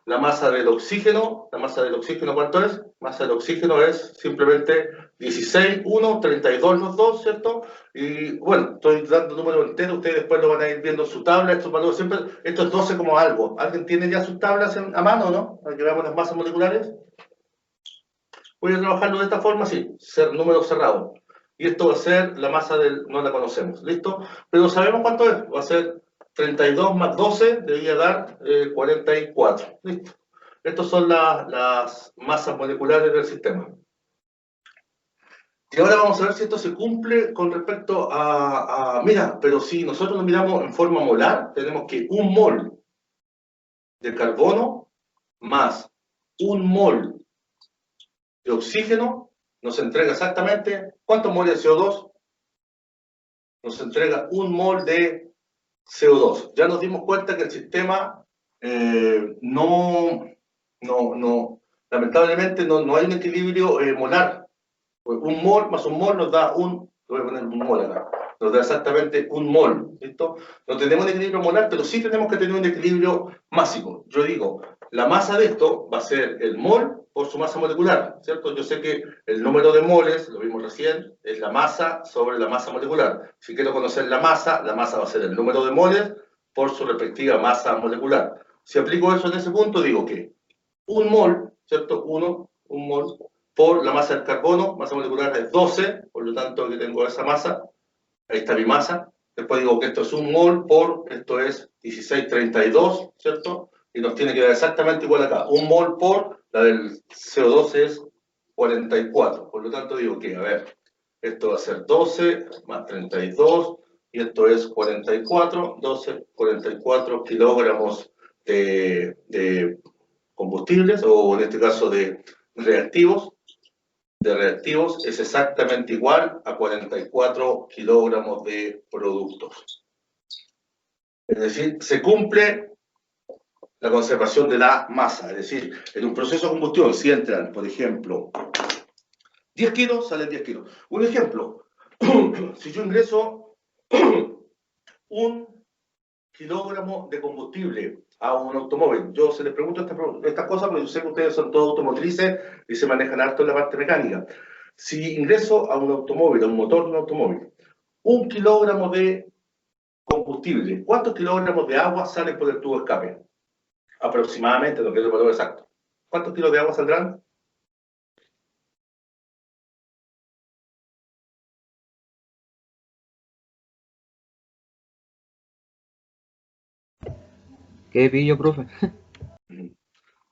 La masa del oxígeno, ¿cuánto es? La masa del oxígeno es simplemente 16, 1, 32 los dos, ¿cierto? Y bueno, estoy dando números enteros, ustedes después lo van a ir viendo en su tabla, estos valores siempre, esto es 12 como algo. ¿Alguien tiene ya sus tablas a mano, no? Para que veamos las masas moleculares. Voy a trabajarlo de esta forma, sí, número cerrado. Y esto va a ser la masa no la conocemos, ¿listo? Pero sabemos cuánto es, va a ser 32 más 12, debería dar 44, ¿listo? Estas son las masas moleculares del sistema. Y ahora vamos a ver si esto se cumple con respecto mira, pero si nosotros lo miramos en forma molar, tenemos que un mol de carbono más un mol de oxígeno nos entrega exactamente, ¿cuántos moles de CO2? Nos entrega un mol de CO2. Ya nos dimos cuenta que el sistema lamentablemente no hay un equilibrio molar. Un mol más un mol nos da voy a poner un mol acá, nos da exactamente un mol, ¿listo? No tenemos un equilibrio molar, pero sí tenemos que tener un equilibrio másico. Yo digo, la masa de esto va a ser el mol por su masa molecular, ¿cierto? Yo sé que el número de moles, lo vimos recién, es la masa sobre la masa molecular. Si quiero conocer la masa va a ser el número de moles por su respectiva masa molecular. Si aplico eso en ese punto, digo que un mol, ¿cierto? Un mol por la masa del carbono, masa molecular es 12, por lo tanto aquí tengo esa masa, ahí está mi masa. Después digo que esto es un mol por, esto es 1632, ¿cierto? Y nos tiene que dar exactamente igual acá. Un mol por, la del CO2 es 44. Por lo tanto digo que, a ver, esto va a ser 12 más 32, y esto es 44, 12, 44 kilogramos de combustibles, o en este caso de reactivos, es exactamente igual a 44 kilogramos de productos. Es decir, se cumple la conservación de la masa. Es decir, en un proceso de combustión, si entran, por ejemplo, 10 kilos, salen 10 kilos. Un ejemplo, si yo ingreso un kilogramo de combustible a un automóvil, yo se les pregunto estas cosas porque yo sé que ustedes son todos automotrices y se manejan harto en la parte mecánica. Si ingreso a un automóvil, a un motor de un automóvil, un kilogramo de combustible, ¿cuántos kilogramos de agua salen por el tubo de escape? Aproximadamente, no quiero el valor exacto. ¿Cuántos kilos de agua saldrán? ¿Qué pillo, profe?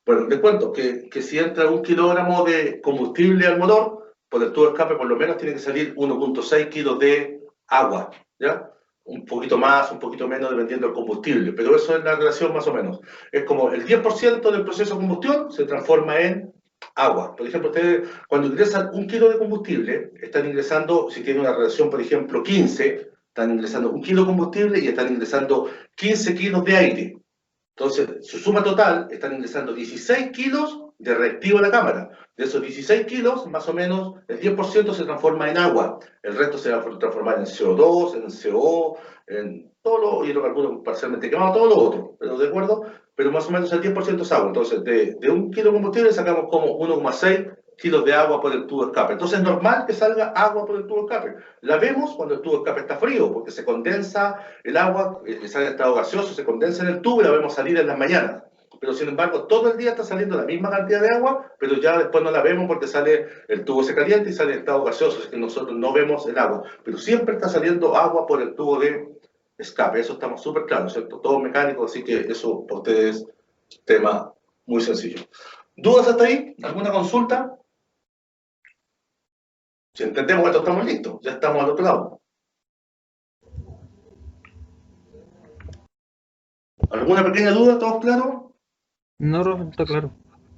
Bueno, les cuento que si entra un kilogramo de combustible al motor, por el tubo de escape por lo menos tiene que salir 1.6 kilos de agua, ¿ya? Un poquito más, un poquito menos, dependiendo del combustible, pero eso es la relación más o menos. Es como el 10% del proceso de combustión se transforma en agua. Por ejemplo, ustedes cuando ingresan un kilo de combustible, están ingresando, si tienen una relación, por ejemplo, 15, están ingresando un kilo de combustible y están ingresando 15 kilos de aire. Entonces, su suma total, están ingresando 16 kilos de reactivo a la cámara. De esos 16 kilos, más o menos, el 10% se transforma en agua. El resto se va a transformar en CO2, en CO, en todo lo hidrocarburos parcialmente quemados, todo lo otro. ¿Pero de acuerdo? Pero más o menos el 10% es agua. Entonces, de un kilo de combustible sacamos como 1,6 kilos de agua por el tubo de escape. Entonces, es normal que salga agua por el tubo de escape. La vemos cuando el tubo de escape está frío, porque se condensa el agua, sale en estado gaseoso, se condensa en el tubo y la vemos salir en las mañanas. Pero sin embargo, todo el día está saliendo la misma cantidad de agua, pero ya después no la vemos porque sale, el tubo se calienta y sale en estado gaseoso, así que nosotros no vemos el agua. Pero siempre está saliendo agua por el tubo de escape, eso estamos súper claros, ¿cierto? Todo mecánico, así que eso para ustedes es tema muy sencillo. ¿Dudas hasta ahí? ¿Alguna consulta? Si entendemos esto, estamos listos, ya estamos al otro lado. ¿Alguna pequeña duda? ¿Todos claros? No, profe, está claro.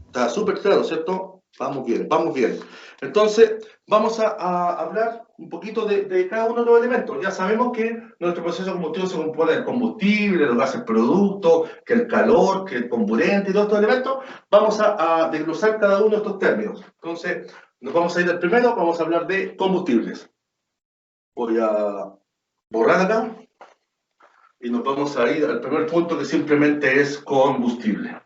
Está súper claro, ¿cierto? Vamos bien, vamos bien. Entonces, vamos a hablar un poquito de cada uno de los elementos. Ya sabemos que nuestro proceso de combustión se compone del combustible, los gases productos, que el calor, que el comburente y todos estos elementos. Vamos a desglosar cada uno de estos términos. Entonces, nos vamos a ir al primero, vamos a hablar de combustibles. Voy a borrar acá y nos vamos a ir al primer punto, que simplemente es combustible.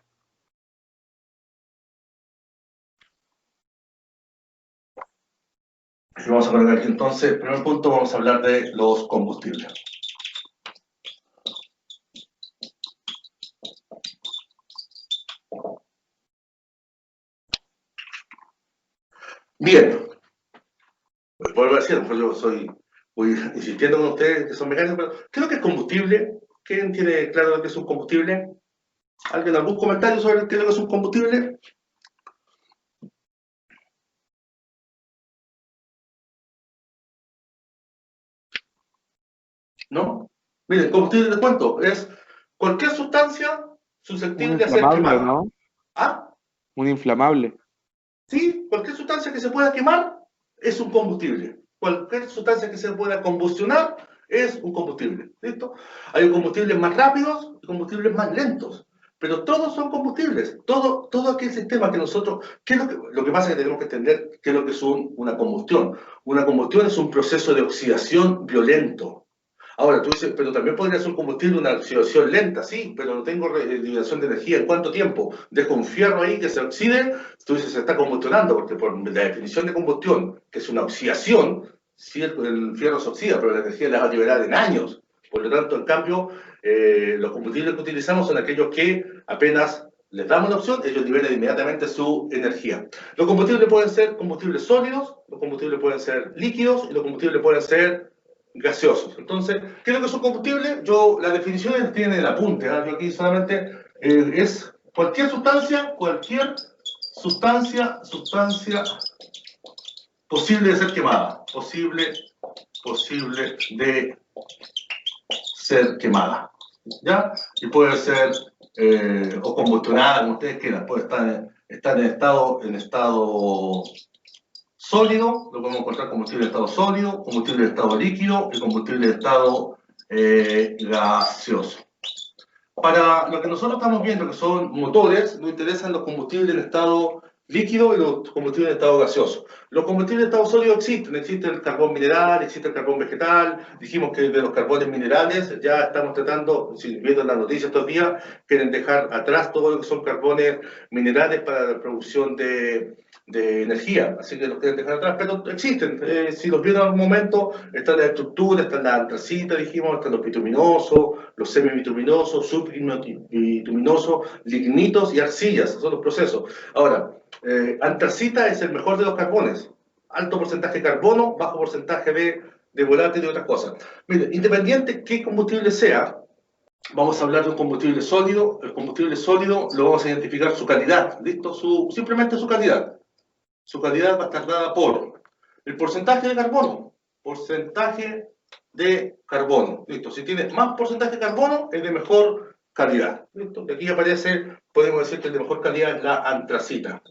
Y vamos a colocar aquí entonces, el primer punto, vamos a hablar de los combustibles. Bien, vuelvo a decir, yo voy insistiendo con ustedes que son mecánicos, pero ¿qué es lo que es combustible? ¿Quién tiene claro lo que es un combustible? ¿Alguien algún comentario sobre qué es lo que es un combustible? ¿No? Miren, combustible de cuento es cualquier sustancia Un susceptible de ser inflamable, quemada. ¿no? ¿Ah? Un inflamable. Sí, cualquier sustancia que se pueda quemar es un combustible. Cualquier sustancia que se pueda combustionar es un combustible. ¿Listo? Hay combustibles más rápidos y combustibles más lentos. Pero todos son combustibles. Todo aquel sistema que nosotros... ¿Qué es lo que pasa es que tenemos que entender qué es lo que es una combustión? Una combustión es un proceso de oxidación violento. Ahora, tú dices, pero también podría ser un combustible una oxidación lenta, sí, pero no tengo liberación de energía. ¿En cuánto tiempo? Dejo un fierro ahí que se oxide, tú dices, se está combustionando, porque por la definición de combustión, que es una oxidación, sí, el fierro se oxida, pero la energía la va a liberar en años. Por lo tanto, en cambio, los combustibles que utilizamos son aquellos que apenas les damos la opción, ellos liberan inmediatamente su energía. Los combustibles pueden ser combustibles sólidos, los combustibles pueden ser líquidos y los combustibles pueden ser gaseosos. Entonces, ¿qué es lo que son combustibles? La definición tiene el apunte, ¿eh? Yo aquí solamente es cualquier sustancia posible de ser quemada, posible de ser quemada, ¿ya? Y puede ser o combustionada, como ustedes quieran, puede estar en estado sólido, lo podemos encontrar combustible en estado sólido, combustible en estado líquido y combustible en estado gaseoso. Para lo que nosotros estamos viendo, que son motores, nos interesan los combustibles en estado líquido y los combustibles en estado gaseoso. Los combustibles en estado sólido existen el carbón mineral, existe el carbón vegetal, dijimos que de los carbones minerales ya estamos tratando, si viendo las noticias estos días, quieren dejar atrás todo lo que son carbones minerales para la producción de energía, así que los quieren dejar atrás, pero existen, si los vieron en algún momento, están las estructuras, están las antracitas, dijimos, están los bituminosos, los semibituminosos, subbituminosos, lignitos y arcillas, esos son los procesos. Ahora, antracita es el mejor de los carbones, alto porcentaje de carbono, bajo porcentaje de volátil y otras cosas. Mire, independiente qué combustible sea, vamos a hablar de un combustible sólido. El combustible sólido lo vamos a identificar su calidad, ¿listo? Simplemente su calidad. Su calidad va a estar dada por el porcentaje de carbono. Porcentaje de carbono, ¿listo? Si tiene más porcentaje de carbono, es de mejor calidad, ¿listo? Y aquí aparece, podemos decir que el de mejor calidad es la antracita,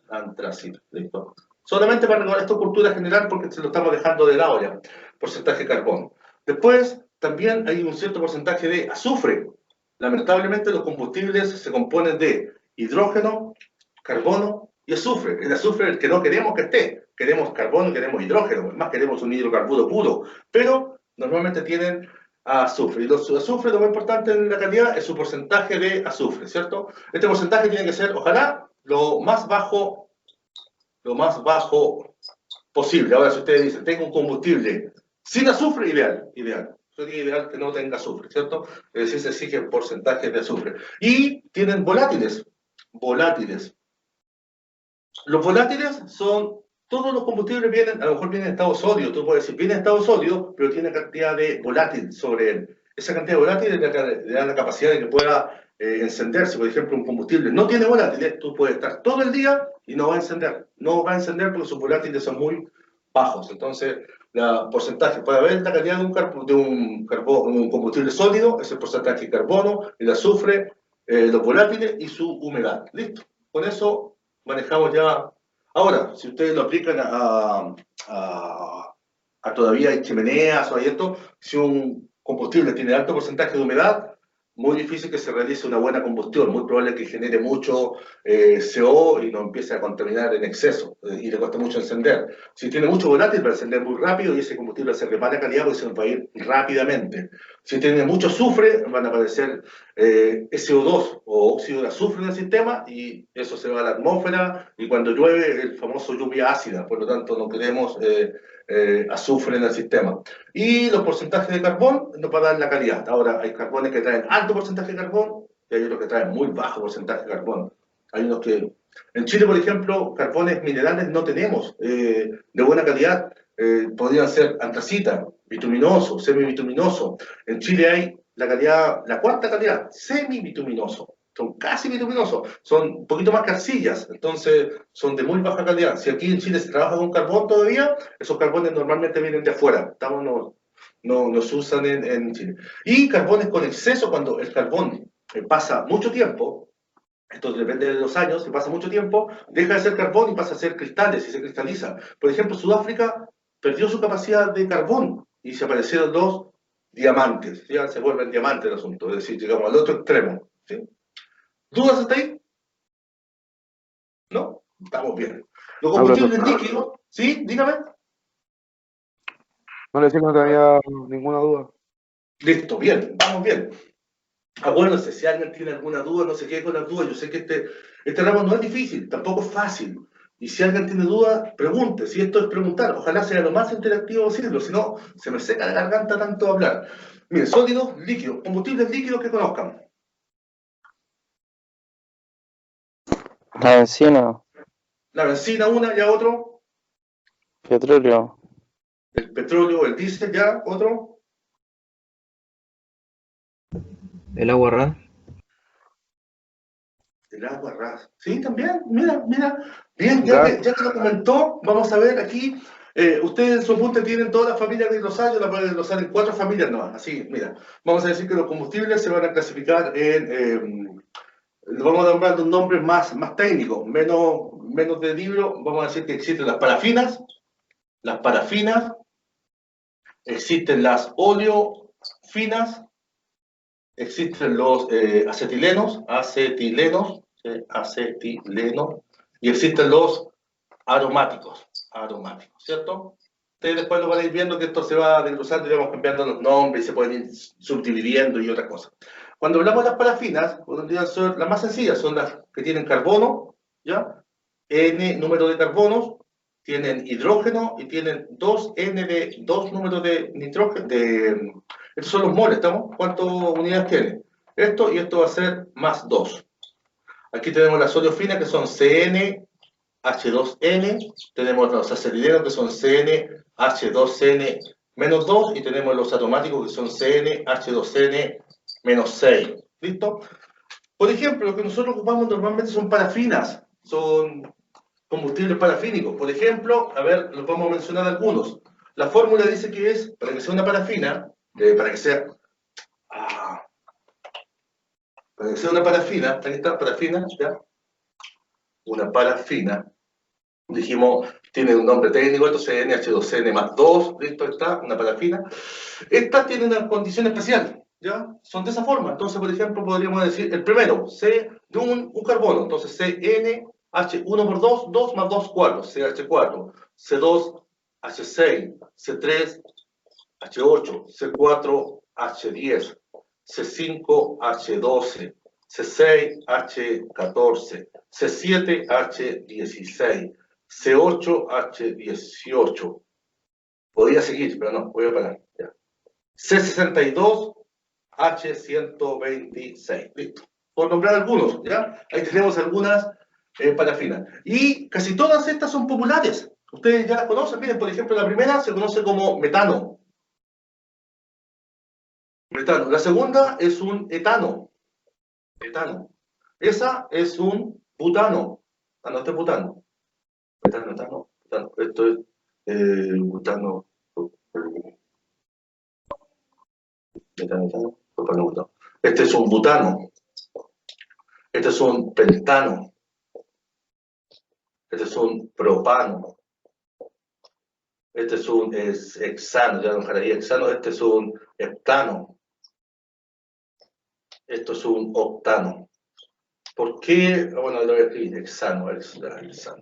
¿listo? Solamente para recordar esto cultura general porque se lo estamos dejando de lado ya, porcentaje de carbono. Después, también hay un cierto porcentaje de azufre. Lamentablemente los combustibles se componen de hidrógeno, carbono y azufre. El azufre es el que no queremos que esté. Queremos carbono, queremos hidrógeno, además queremos un hidrocarburo puro, pero normalmente tienen azufre. Y los azufre, lo más importante en la calidad es su porcentaje de azufre, ¿cierto? Este porcentaje tiene que ser, ojalá, lo más bajo posible. Ahora, si ustedes dicen, tengo un combustible sin azufre, ideal. Sería ideal que no tenga azufre, ¿cierto? Es decir, se exige porcentaje de azufre. Y tienen volátiles. Los volátiles son, todos los combustibles vienen, a lo mejor vienen en estado sólido, tú puedes decir, viene en estado sólido, pero tiene cantidad de volátil sobre él. Esa cantidad de volátiles le da la capacidad de que pueda encenderse. Por ejemplo, un combustible no tiene volátiles, tú puedes estar todo el día y no va a encender. No va a encender porque sus volátiles son muy bajos. Entonces, el porcentaje, puede haber la calidad de un combustible sólido, es el porcentaje de carbono, el azufre, los volátiles y su humedad. Listo. Con eso manejamos ya. Ahora, si ustedes lo aplican todavía hay chimeneas o hay esto, si un combustible tiene alto porcentaje de humedad, muy difícil que se realice una buena combustión, muy probable que genere mucho CO y nos empiece a contaminar en exceso y le cuesta mucho encender. Si tiene mucho volátil va a encender muy rápido y ese combustible va a ser de mala calidad porque se nos va a ir rápidamente. Si tiene mucho azufre van a aparecer SO2 o óxido de azufre en el sistema y eso se va a la atmósfera y cuando llueve el famoso lluvia ácida, por lo tanto no queremos azufre en el sistema. Y los porcentajes de carbón nos va a dar la calidad. Ahora, hay carbones que traen alto porcentaje de carbón y hay otros que traen muy bajo porcentaje de carbón. Hay unos que... En Chile, por ejemplo, carbones minerales no tenemos de buena calidad. Podrían ser antracita, bituminoso, semibituminoso. En Chile hay la cuarta calidad, semibituminoso. Son casi bituminosos, son un poquito más que arcillas, entonces son de muy baja calidad. Si aquí en Chile se trabaja con carbón todavía, esos carbones normalmente vienen de afuera, no se usan en Chile. Y carbones con exceso, cuando el carbón pasa mucho tiempo, esto depende de los años, si pasa mucho tiempo, deja de ser carbón y pasa a ser cristales y se cristaliza. Por ejemplo, Sudáfrica perdió su capacidad de carbón y se aparecieron los diamantes, ya se vuelven diamantes el asunto, es decir, llegamos al otro extremo, ¿sí? ¿Dudas hasta ahí? ¿No? Estamos bien. Los combustibles líquidos, ¿sí? Dígame. No le decía que no tenía ninguna duda. Listo, bien, vamos bien. Acuérdense, si alguien tiene alguna duda, no se quede con las dudas. Yo sé que este ramo no es difícil, tampoco es fácil. Y si alguien tiene duda, pregunte. Si esto es preguntar, ojalá sea lo más interactivo posible, si no, se me seca la garganta tanto hablar. Miren, sólidos, líquidos, combustibles líquidos que conozcan. La benzina, La benzina una, ya otro. petróleo, El petróleo, el diésel, ya otro. El agua RAS. El agua ras. Sí, también, mira, mira. Bien, gas, ya que lo comentó, vamos a ver aquí. Ustedes en su punto tienen toda la familia de glosar, yo la voy a desglosar en 4 familias nomás. Así, mira. Vamos a decir que los combustibles se van a clasificar vamos a nombrar un nombre más técnico, menos de libro. Vamos a decir que existen las parafinas, existen las oleofinas, existen los acetilenos, y existen los aromáticos, ¿cierto? Ustedes después lo van a ir viendo que esto se va desglosando y vamos cambiando los nombres y se pueden ir subdividiendo y otras cosas. Cuando hablamos de las parafinas, son las más sencillas, son las que tienen carbono, ¿ya? N número de carbonos, tienen hidrógeno y tienen 2 números de nitrógeno, estos son los moles, ¿estamos? ¿Cuántas unidades tiene? Esto y esto va a ser más 2. Aquí tenemos las oleofinas que son CnH2n, tenemos los acetilenos que son CnH2n menos 2 y tenemos los aromáticos que son CnH2n menos 6. ¿Listo? Por ejemplo, lo que nosotros ocupamos normalmente son parafinas, son combustibles parafínicos. Por ejemplo, a ver, los vamos a mencionar algunos. La fórmula dice que es, para que sea una parafina, para que sea una parafina, ahí está, parafina, ¿ya? Una parafina, dijimos, tiene un nombre técnico, esto es NH2N más 2, listo, está, una parafina. Esta tiene una condición especial, ¿ya? Son de esa forma. Entonces, por ejemplo, podríamos decir, el primero, C de un carbono, entonces CnH1 por 2, 2 más 2, 4, CH4, C2, H6, C3, H8, C4, H10, C5, H12, C6, H14, C7, H16, C8, H18. Podría seguir, pero no, voy a parar. Ya. C62, H126. Listo. Por nombrar algunos, ¿ya? Ahí tenemos algunas parafinas. Y casi todas estas son populares. Ustedes ya las conocen. Miren, por ejemplo, la primera se conoce como metano. Metano. La segunda es un etano. Etano. Esa es un butano. Ah, no, este es butano. Metano. Esto es butano. Butano. Este es un butano. Este es un pentano. Este es un propano. Este es un hexano, ya no dejaría hexano. Este es un heptano. Esto es un octano. ¿Por qué? Bueno, lo voy a escribir, hexano, ya, ahí está.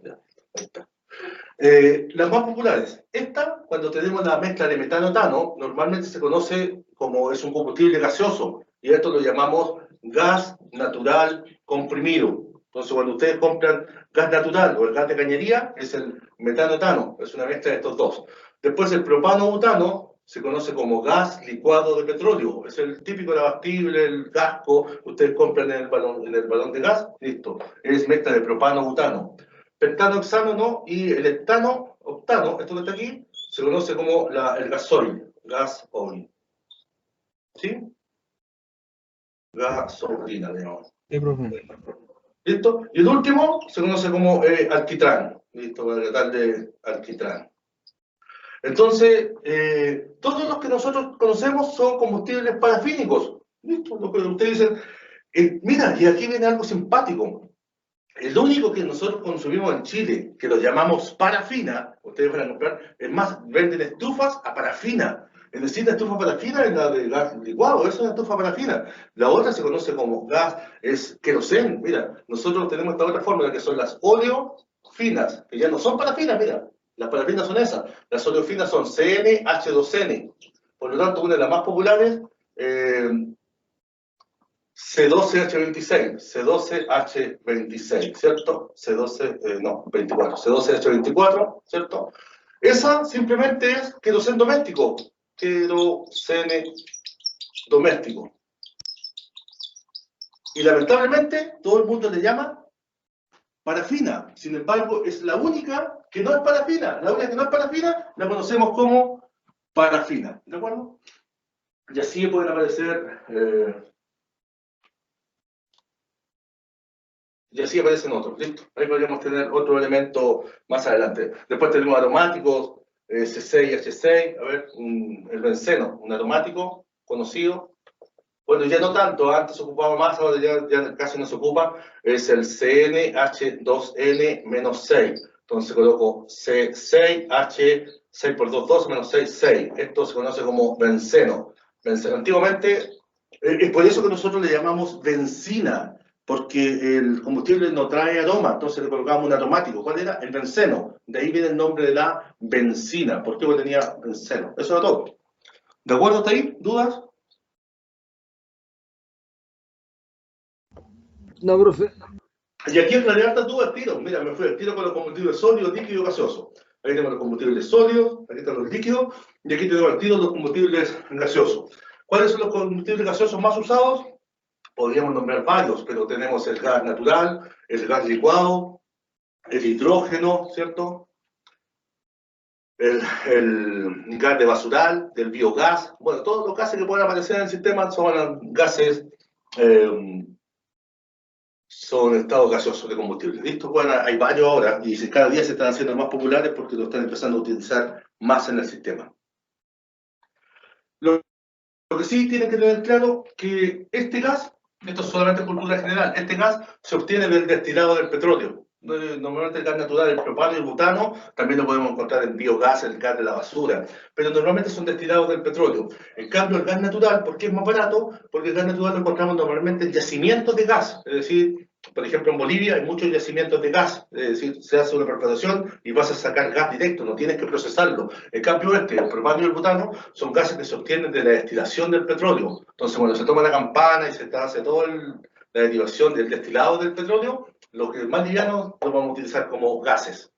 Las más populares. Esta, cuando tenemos la mezcla de metano-etano, normalmente se conoce como es un combustible gaseoso, y esto lo llamamos gas natural comprimido. Entonces, cuando ustedes compran gas natural o el gas de cañería, es el metano-etano, es una mezcla de estos dos. Después, el propano-butano se conoce como gas licuado de petróleo. Es el típico abastible, el gasco que ustedes compran en el balón de gas. Listo. Es mezcla de propano-butano. Pentano, hexano, ¿no? Y el heptano, octano, esto que está aquí, se conoce como el gasoil. Gasoil. ¿Sí? Gasolina, digamos. Sí, profe. ¿Listo? Y el último se conoce como alquitrán. ¿Listo? Para tratar de alquitrán. Entonces, todos los que nosotros conocemos son combustibles parafínicos. ¿Listo? Lo que ustedes dicen. Mira, y aquí viene algo simpático. El único que nosotros consumimos en Chile, que lo llamamos parafina, ustedes van a comprar, es más, venden estufas a parafina. Es decir, la estufa parafina es la de gas licuado, eso es una estufa parafina. La otra se conoce como gas, es queroseno. Mira, nosotros tenemos esta otra fórmula que son las oleofinas, que ya no son parafinas, mira. Las parafinas son esas. Las oleofinas son CnH2n. Por lo tanto, una de las más populares, C12H26, C12H26, ¿cierto? C12, 24, C12H24, ¿cierto? Esa simplemente es queroseno doméstico, queroseno doméstico. Y lamentablemente todo el mundo le llama parafina. Sin embargo, es la única que no es parafina. La única que no es parafina la conocemos como parafina. ¿De acuerdo? Y así pueden aparecer... y así aparecen otros, ¿listo? Ahí podríamos tener otro elemento más adelante. Después tenemos aromáticos, C6 y H6, a ver, el benceno, un aromático conocido. Bueno, ya no tanto, antes se ocupaba más, ahora ya casi no se ocupa, es el CnH2n-6. Entonces coloco C6H, 6 por 2, 2, menos 6, 6. Esto se conoce como benceno. Antiguamente, es por eso que nosotros le llamamos benzina, porque el combustible no trae aroma, entonces le colocamos un aromático. ¿Cuál era? El benceno. De ahí viene el nombre de la benzina. ¿Por qué tenía benceno? Eso era todo. ¿De acuerdo hasta ahí? ¿Dudas? No, profe. Y aquí en realidad está todo al tiro. Mira, me fui al tiro con los combustibles sólidos, líquidos y gaseosos. Aquí tengo los combustibles sólidos, aquí están los líquidos, y aquí tengo al tiro los combustibles gaseosos. ¿Cuáles son los combustibles gaseosos más usados? Podríamos nombrar varios, pero tenemos el gas natural, el gas licuado, el hidrógeno, ¿cierto? El gas de basural, del biogás. Bueno, todos los gases que pueden aparecer en el sistema son gases... son estados gaseosos de combustible. ¿Listo? Bueno, hay varios ahora y cada día se están haciendo más populares porque lo están empezando a utilizar más en el sistema. Lo que sí tienen que tener claro que este gas, esto es solamente cultura general, este gas se obtiene del destilado del petróleo. Normalmente el gas natural, el propano y el butano, también lo podemos encontrar en biogás, el gas de la basura, pero normalmente son destilados del petróleo. En cambio, el gas natural, ¿por qué es más barato? Porque el gas natural lo encontramos normalmente en yacimientos de gas, es decir, por ejemplo, en Bolivia hay muchos yacimientos de gas, es decir, se hace una perforación y vas a sacar gas directo, no tienes que procesarlo. En cambio, el propano y el butano son gases que se obtienen de la destilación del petróleo. Entonces, cuando se toma la campana y se hace toda la derivación del destilado del petróleo, lo que es más liviano lo vamos a utilizar como gases.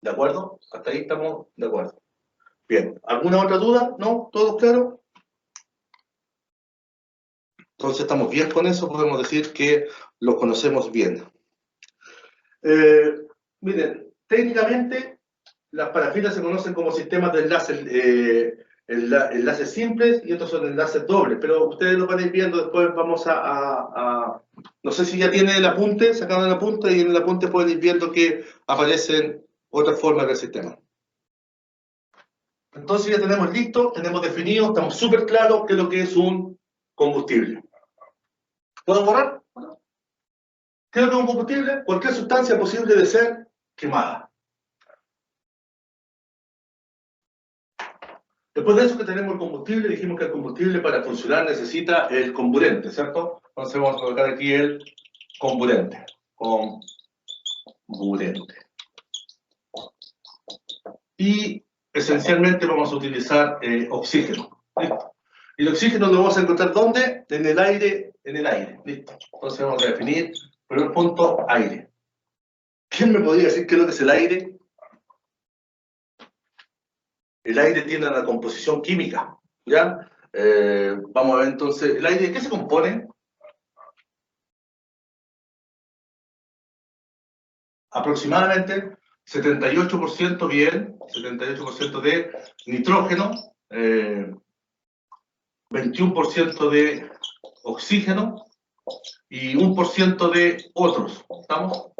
¿De acuerdo? Hasta ahí estamos de acuerdo. Bien, ¿alguna otra duda? ¿No? ¿Todo claro? Entonces estamos bien con eso, podemos decir que lo conocemos bien. Miren, técnicamente las parafinas se conocen como sistemas de enlaces simples y estos son enlaces dobles, pero ustedes lo van a ir viendo después. Vamos no sé si ya tiene el apunte, sacaron el apunte, y en el apunte pueden ir viendo que aparecen otras formas del sistema. Entonces ya tenemos listo, tenemos definido, estamos súper claros qué es lo que es un combustible. ¿Puedo borrar? ¿Qué es lo que es un combustible? Cualquier sustancia posible de ser quemada. Después de eso que tenemos el combustible, dijimos que el combustible para funcionar necesita el comburente, ¿cierto? Entonces vamos a colocar aquí el comburente. Comburente. Y esencialmente vamos a utilizar oxígeno. ¿Listo? Y el oxígeno lo vamos a encontrar ¿dónde? En el aire, ¿listo? Entonces vamos a definir, primer punto, aire. ¿Quién me podría decir qué es lo que es el aire? El aire tiene una composición química, ¿ya? Vamos a ver entonces, ¿el aire de qué se compone? Aproximadamente 78% bien, 78% de nitrógeno, 21% de oxígeno y 1% de otros. ¿Estamos?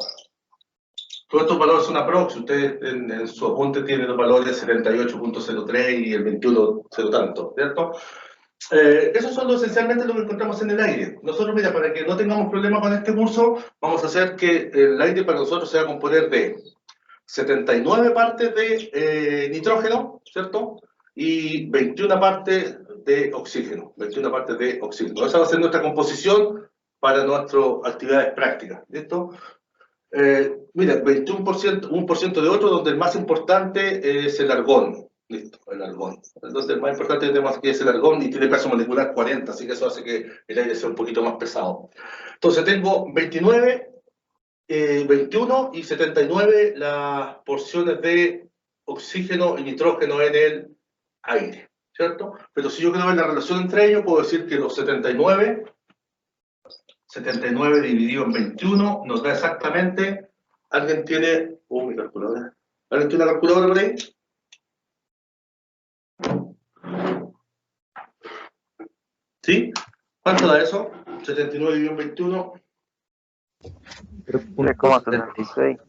Todos estos valores son aprox. Ustedes en su apunte tienen los valores 78.03 y el 21.0 tanto, ¿cierto? Esos son esencialmente lo que encontramos en el aire. Nosotros, mira, para que no tengamos problemas con este curso, vamos a hacer que el aire para nosotros se va a componer de 79 partes de nitrógeno, ¿cierto? Y 21 partes de oxígeno. 21 partes de oxígeno. Esa va a ser nuestra composición para nuestras actividades prácticas, ¿listo? Mira, 21%, 1% de otro, donde el más importante es el argón. Listo, el argón. Entonces, el más importante que tenemos aquí es el argón y tiene peso molecular 40, así que eso hace que el aire sea un poquito más pesado. Entonces, tengo 29, 21 y 79 las porciones de oxígeno y nitrógeno en el aire, ¿cierto? Pero si yo quiero ver la relación entre ellos, puedo decir que los 79 dividido en 21 nos da exactamente ¿Alguien tiene mi calculadora? ¿Alguien tiene una calculadora por ahí? ¿Sí? ¿Cuánto da eso? 79-21. 3,76.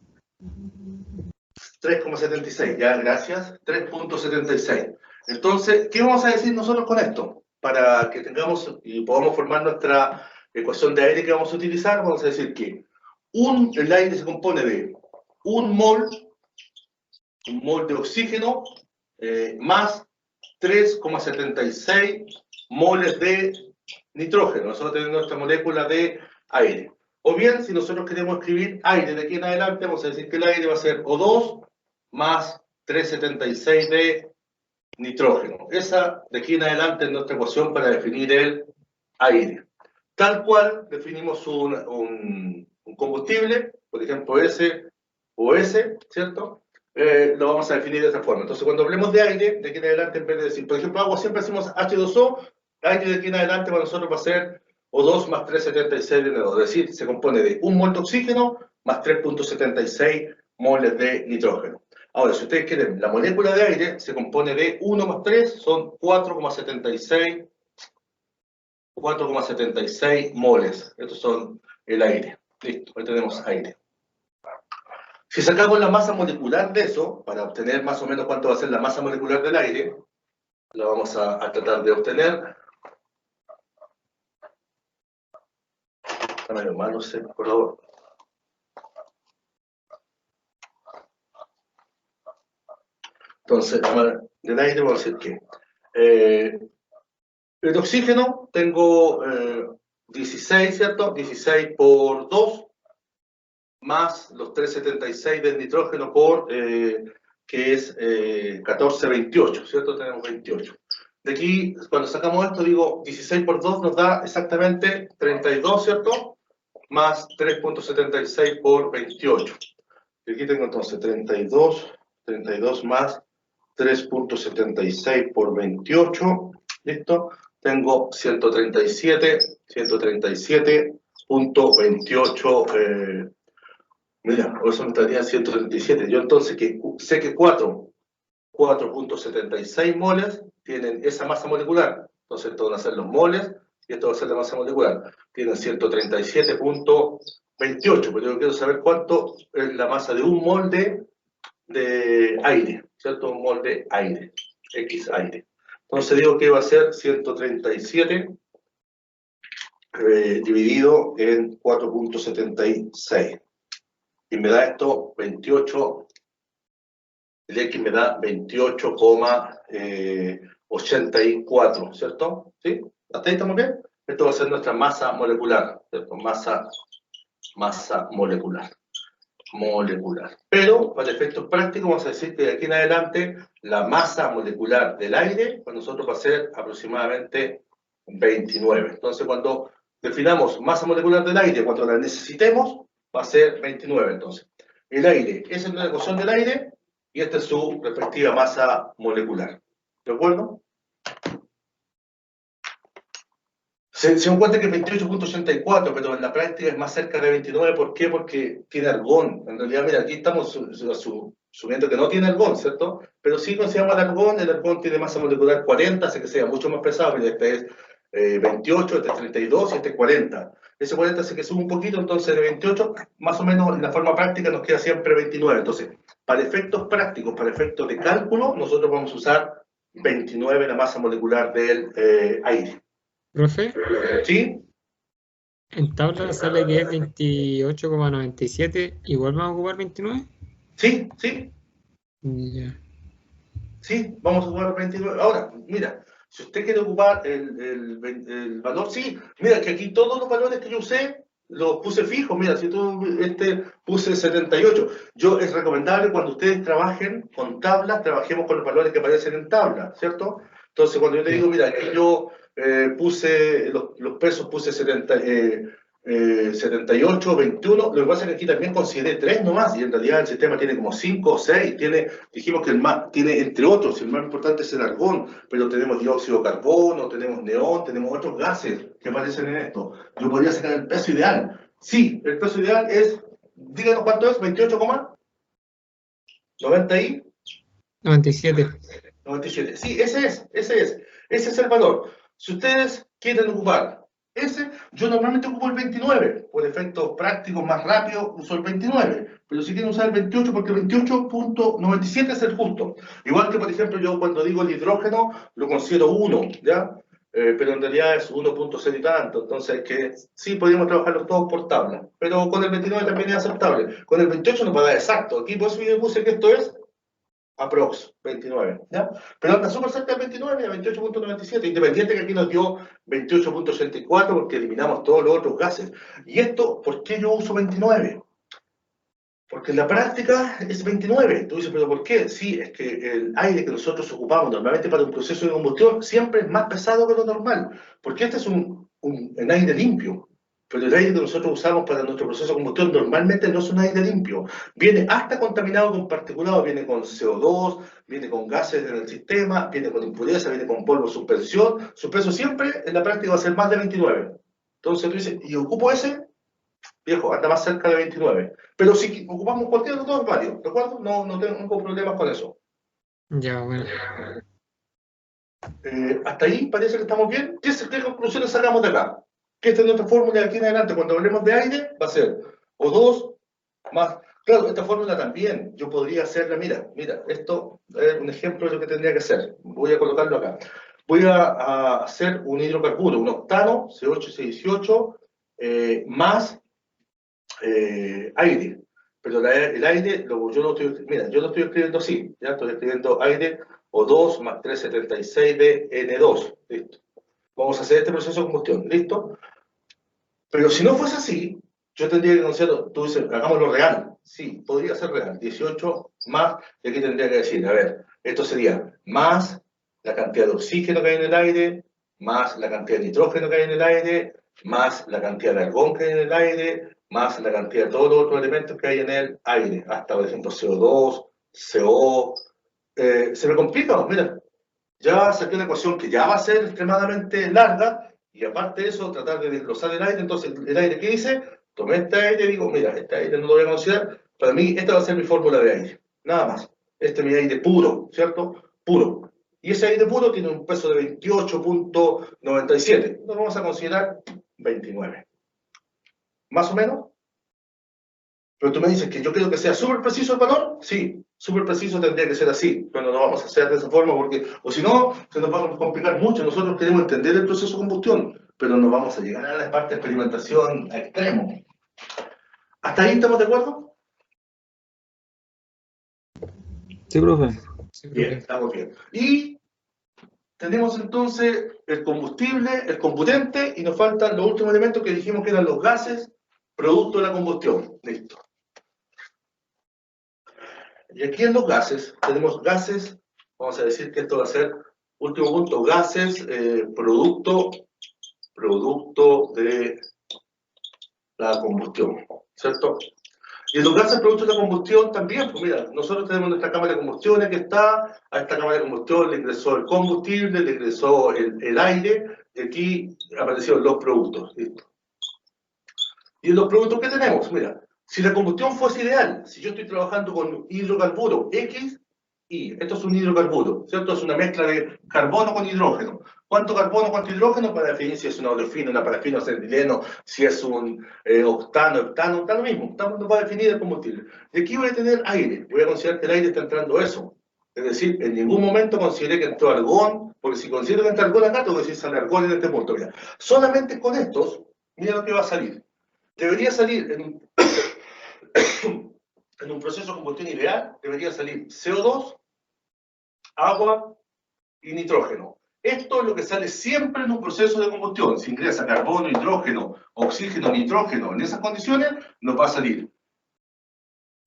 3,76, ya, gracias. 3,76. Entonces, ¿qué vamos a decir nosotros con esto? Para que tengamos y podamos formar nuestra ecuación de aire que vamos a utilizar, vamos a decir que el aire se compone de un mol de oxígeno más 3,76 moles de nitrógeno. Nosotros tenemos nuestra molécula de aire. O bien, si nosotros queremos escribir aire de aquí en adelante, vamos a decir que el aire va a ser O2 más 3,76 de nitrógeno. Esa de aquí en adelante es nuestra ecuación para definir el aire. Tal cual definimos un combustible, por ejemplo S o S, ¿cierto? Lo vamos a definir de esta forma. Entonces, cuando hablemos de aire, de aquí en adelante, en vez de decir, por ejemplo, agua, siempre decimos H2O, aire de aquí en adelante para nosotros va a ser O2 más 3,76 de N2. Es decir, se compone de un mol de oxígeno más 3,76 moles de nitrógeno. Ahora, si ustedes quieren, la molécula de aire se compone de 1 más 3, son 4,76 moles. Estos son el aire. Listo, ahí tenemos aire. Si sacamos la masa molecular de eso, para obtener más o menos cuánto va a ser la masa molecular del aire, la vamos a tratar de obtener. Tamaño malo, por favor. Entonces, del aire vamos a decir que el oxígeno tengo 16, ¿cierto? 16 por 2, más los 3,76 del nitrógeno por, que es 14,28, ¿cierto? Tenemos 28. De aquí, cuando sacamos esto, digo, 16 por 2 nos da exactamente 32, ¿cierto? Más 3,76 por 28. Y aquí tengo entonces 32 más 3,76 por 28, ¿listo? Tengo 137.28, mira, eso me daría 137. Yo entonces sé que 4,76 moles tienen esa masa molecular. Entonces esto van a ser los moles y esto va a ser la masa molecular. Tienen 137.28, pero yo quiero saber cuánto es la masa de un mol de aire, ¿cierto? Un mol de aire, X aire. Entonces digo que va a ser 137 dividido en 4,76. Y me da esto 28, el X me da 28,84, ¿cierto? ¿Sí? ¿Hasta ahí estamos bien? Esto va a ser nuestra masa molecular, ¿cierto? Masa molecular. Pero, para efectos prácticos, vamos a decir que de aquí en adelante, la masa molecular del aire, para nosotros va a ser aproximadamente 29. Entonces, cuando definamos masa molecular del aire, cuando la necesitemos, va a ser 29. Entonces, el aire, esa es la ecuación del aire, y esta es su respectiva masa molecular. ¿De acuerdo? Se encuentra que es 28,84, pero en la práctica es más cerca de 29. ¿Por qué? Porque tiene argón. En realidad, mira, aquí estamos subiendo que no tiene argón, ¿cierto? Pero sí consideramos el argón tiene masa molecular 40, hace que sea mucho más pesado. Mira, este es 28, este es 32 y este es 40. Ese 40 hace que sube un poquito, entonces de 28, más o menos en la forma práctica nos queda siempre 29. Entonces, para efectos prácticos, para efectos de cálculo, nosotros vamos a usar 29 la masa molecular del aire. Profe, ¿Sí? en tabla sale que es 28,97. ¿Igual vamos a ocupar 29? Sí, sí, Ya. sí, vamos a ocupar 29. Ahora, mira, si usted quiere ocupar el valor, sí, mira que aquí todos los valores que yo usé los puse fijos. Mira, si tú puse 78. Es recomendable cuando ustedes trabajen con tablas, trabajemos con los valores que aparecen en tabla, ¿cierto? Entonces, cuando yo te digo, mira, aquí yo puse los pesos, puse 78, 21, lo que pasa es que aquí también consideré 3 nomás, y en realidad el sistema tiene como 5 o 6, dijimos que tiene entre otros, el más importante es el argón, pero tenemos dióxido de carbono, tenemos neón, tenemos otros gases que aparecen en esto. Yo podría sacar el peso ideal. Sí, el peso ideal es díganos cuánto es, 28,90 y 97. 97. Sí, ese es el valor. Si ustedes quieren ocupar ese, yo normalmente ocupo el 29, por efectos prácticos más rápido uso el 29, pero si quieren usar el 28, porque el 28,97 es el justo. Igual que, por ejemplo, yo cuando digo el hidrógeno lo considero 1, ¿ya? Pero en realidad es 1,0 y tanto, entonces que sí podríamos trabajarlos todos por tabla, pero con el 29 también es aceptable. Con el 28 nos va a dar exacto, aquí por eso yo puse que esto es aprox 29, ¿ya? Pero anda súper cerca del 29, a 28,97, independiente que aquí nos dio 28,84 porque eliminamos todos los otros gases. ¿Y esto por qué yo uso 29? Porque en la práctica es 29. Tú dices, ¿pero por qué? Sí, es que el aire que nosotros ocupamos normalmente para un proceso de combustión siempre es más pesado que lo normal, porque este es un aire limpio. Pero el aire que nosotros usamos para nuestro proceso de combustión normalmente no es un aire limpio. Viene hasta contaminado con particulados, viene con CO2, viene con gases en el sistema, viene con impurezas, viene con polvo de suspensión. Su peso siempre en la práctica va a ser más de 29. Entonces tú dices, ¿y ocupo ese? Viejo, anda más cerca de 29. Pero si ocupamos cualquiera de los dos es válido, ¿de acuerdo? No tengo problemas con eso. Ya, bueno. Hasta ahí parece que estamos bien. ¿Qué conclusiones sacamos de acá? Que esta es nuestra fórmula de aquí en adelante. Cuando hablemos de aire, va a ser O2 más... Claro, esta fórmula también, yo podría hacerla, mira, esto es un ejemplo de lo que tendría que hacer. Voy a colocarlo acá. Voy a hacer un hidrocarburo, un octano, C8, C18, más aire. Pero el aire, yo lo estoy escribiendo así, ya estoy escribiendo aire O2 más 376 de N2, listo. Vamos a hacer este proceso de combustión, listo. Pero si no fuese así, yo tendría que anunciarlo, tú dices, hagámoslo real. Sí, podría ser real, 18 más, y aquí tendría que decir, a ver, esto sería más la cantidad de oxígeno que hay en el aire, más la cantidad de nitrógeno que hay en el aire, más la cantidad de argón que hay en el aire, más la cantidad de todos los otros elementos que hay en el aire, hasta por ejemplo CO2, CO. Se me complica, mira, ya saqué una ecuación que ya va a ser extremadamente larga, y aparte de eso, tratar de desglosar el aire. Entonces, el aire que hice, tomé este aire y digo, mira, este aire no lo voy a considerar, para mí esta va a ser mi fórmula de aire, nada más. Este es mi aire puro, ¿cierto? Puro. Y ese aire puro tiene un peso de 28,97. Lo vamos a considerar 29. ¿Más o menos? Pero tú me dices que yo quiero que sea súper preciso el valor. Sí, súper preciso tendría que ser así, pero no lo vamos a hacer de esa forma porque, o si no, se nos va a complicar mucho. Nosotros queremos entender el proceso de combustión, pero no vamos a llegar a la parte de experimentación a extremo. ¿Hasta ahí estamos de acuerdo? Sí, profe. Sí, Bien, profe. estamos bien. Y tenemos entonces el combustible, el computente, y nos faltan los últimos elementos que dijimos que eran los gases, producto de la combustión. Listo. Y aquí en los gases, tenemos gases, vamos a decir que esto va a ser, último punto, gases, producto de la combustión, ¿cierto? Y en los gases producto de la combustión también, pues mira, nosotros tenemos nuestra cámara de combustión que está, a esta cámara de combustión le ingresó el combustible, le ingresó el aire, y aquí aparecieron los productos, ¿listo? Y en los productos que tenemos, mira, si la combustión fuese ideal, si yo estoy trabajando con hidrocarburo X, y esto es un hidrocarburo, ¿cierto? Es una mezcla de carbono con hidrógeno. ¿Cuánto carbono, cuánto hidrógeno? Para definir si es una olefina, una parafina, un acetileno, si es un octano, heptano, está lo mismo. Nos va a definir el combustible. Y aquí voy a tener aire. Voy a considerar que el aire está entrando eso. Es decir, en ningún momento consideré que entró argón, porque si considero que entra argón acá, tengo que decir sale argón en este punto. Mira, solamente con estos, mira lo que va a salir. Debería salir en un proceso de combustión ideal, debería salir CO2, agua y nitrógeno. Esto es lo que sale siempre en un proceso de combustión. Si ingresa carbono, hidrógeno, oxígeno, nitrógeno, en esas condiciones, nos va a salir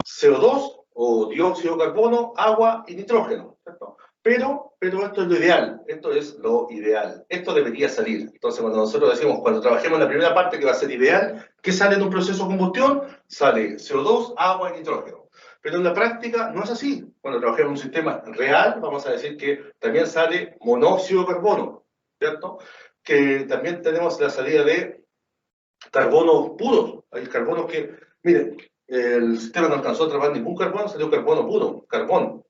CO2 o dióxido de carbono, agua y nitrógeno, ¿cierto? Pero esto es lo ideal, esto es lo ideal. Esto debería salir. Entonces, cuando nosotros decimos, cuando trabajemos en la primera parte que va a ser ideal, ¿qué sale en un proceso de combustión? Sale CO2, agua y nitrógeno. Pero en la práctica no es así. Cuando trabajemos en un sistema real, vamos a decir que también sale monóxido de carbono, ¿cierto? Que también tenemos la salida de carbonos puros. Hay carbonos que, miren, el sistema no alcanzó a atrapar ningún carbono, salió carbono puro, carbón.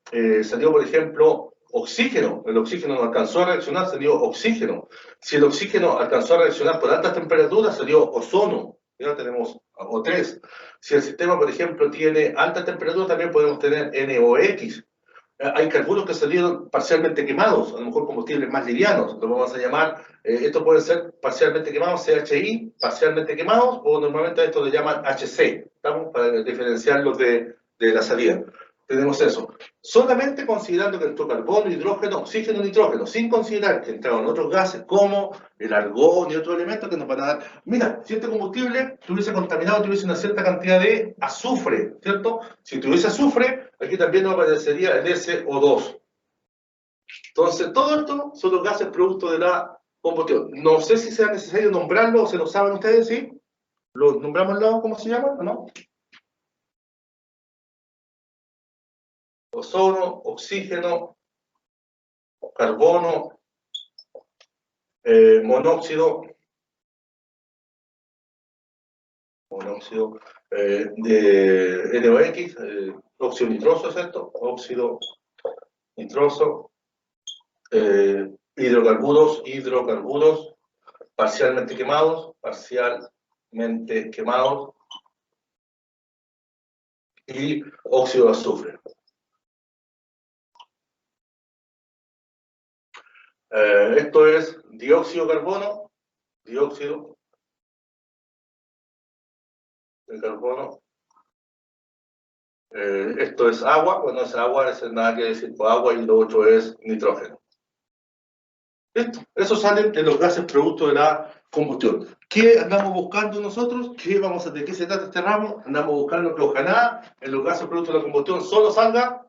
Salió, por ejemplo, oxígeno. El oxígeno no alcanzó a reaccionar, salió oxígeno. Si el oxígeno alcanzó a reaccionar por altas temperaturas, salió ozono. Ya tenemos O3. Si el sistema, por ejemplo, tiene alta temperatura, también podemos tener NOx. Hay carburos que salieron parcialmente quemados, a lo mejor combustibles más livianos, lo vamos a llamar, estos pueden ser parcialmente quemados, CHI, parcialmente quemados, o normalmente a esto le llaman HC, ¿estamos? Para diferenciarlos de la salida. Tenemos eso. Solamente considerando que entró carbono, hidrógeno, oxígeno, nitrógeno, sin considerar que entraron otros gases como el argón y otros elementos que nos van a dar. Mira, si este combustible tuviese contaminado, tuviese una cierta cantidad de azufre, ¿cierto? Si tuviese azufre, aquí también nos aparecería el SO2. Entonces, todo esto son los gases producto de la combustión. No sé si sea necesario nombrarlo o se lo saben ustedes, ¿sí? ¿Lo nombramos luego cómo se llama o no? Ozono, oxígeno, carbono, monóxido de NOx, óxido nitroso, ¿cierto? Óxido nitroso, hidrocarburos parcialmente quemados y óxido de azufre. Esto es dióxido de carbono, dióxido de carbono. Esto es agua, cuando es agua, es nada que decir por agua, y lo otro es nitrógeno. Listo, eso sale de los gases producto de la combustión. ¿Qué andamos buscando nosotros? ¿De qué se trata este ramo? Andamos buscando que ojalá en los gases producto de la combustión solo salga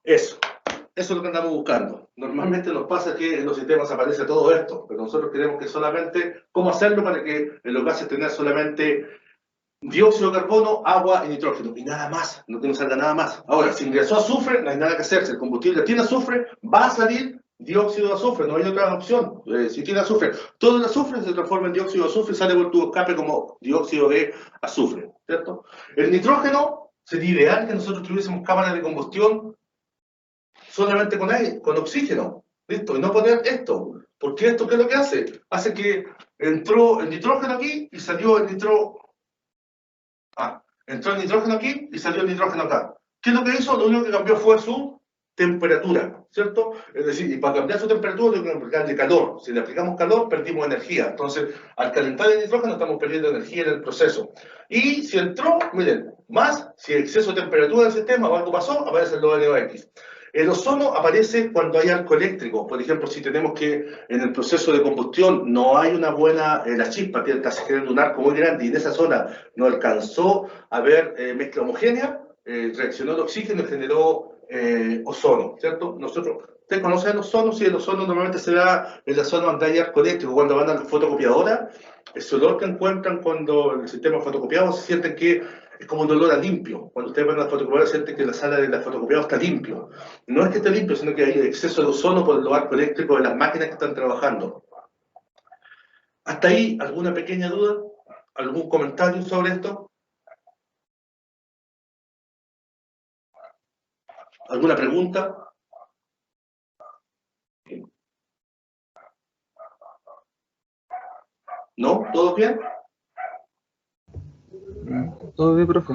eso. Eso es lo que andamos buscando. Normalmente nos pasa que en los sistemas aparece todo esto, pero nosotros queremos que solamente, ¿cómo hacerlo para que en los gases tengan solamente dióxido de carbono, agua y nitrógeno? Y nada más, no que no salga nada más. Ahora, si ingresó azufre, no hay nada que hacer. Si el combustible tiene azufre, va a salir dióxido de azufre, no hay otra opción. Si tiene azufre, todo el azufre se transforma en dióxido de azufre y sale por tubo escape como dióxido de azufre, ¿cierto? El nitrógeno, sería ideal que nosotros tuviésemos cámaras de combustión solamente con aire, con oxígeno, ¿listo? Y no poner esto, porque esto, ¿qué es lo que hace? Hace que entró el nitrógeno aquí y salió el entró el nitrógeno aquí y salió el nitrógeno acá. ¿Qué es lo que hizo? Lo único que cambió fue su temperatura, ¿cierto? Es decir, y para cambiar su temperatura tengo que aplicarle calor. Si le aplicamos calor, perdimos energía. Entonces, al calentar el nitrógeno estamos perdiendo energía en el proceso. Y si entró, miren, si hay exceso de temperatura del sistema o algo pasó, aparece el NOx. El ozono aparece cuando hay arco eléctrico. Por ejemplo, si tenemos que en el proceso de combustión no hay una buena, la chispa tiene casi generando un arco muy grande y en esa zona no alcanzó a haber mezcla homogénea, reaccionó el oxígeno y generó ozono, ¿cierto? ¿Ustedes conocen el ozono? Sí, el ozono normalmente se da en la zona donde hay arco eléctrico. Cuando van a la fotocopiadora, ese olor que encuentran cuando el sistema fotocopiado se sienten que es como un olor a limpio. Cuando ustedes van a la fotocopiadora sienten que la sala de la fotocopiadora está limpio. No es que esté limpio, sino que hay exceso de ozono por el arco eléctrico de las máquinas que están trabajando. ¿Hasta ahí alguna pequeña duda? ¿Algún comentario sobre esto? ¿Alguna pregunta? ¿No? ¿Todo bien? Todo bien, profe.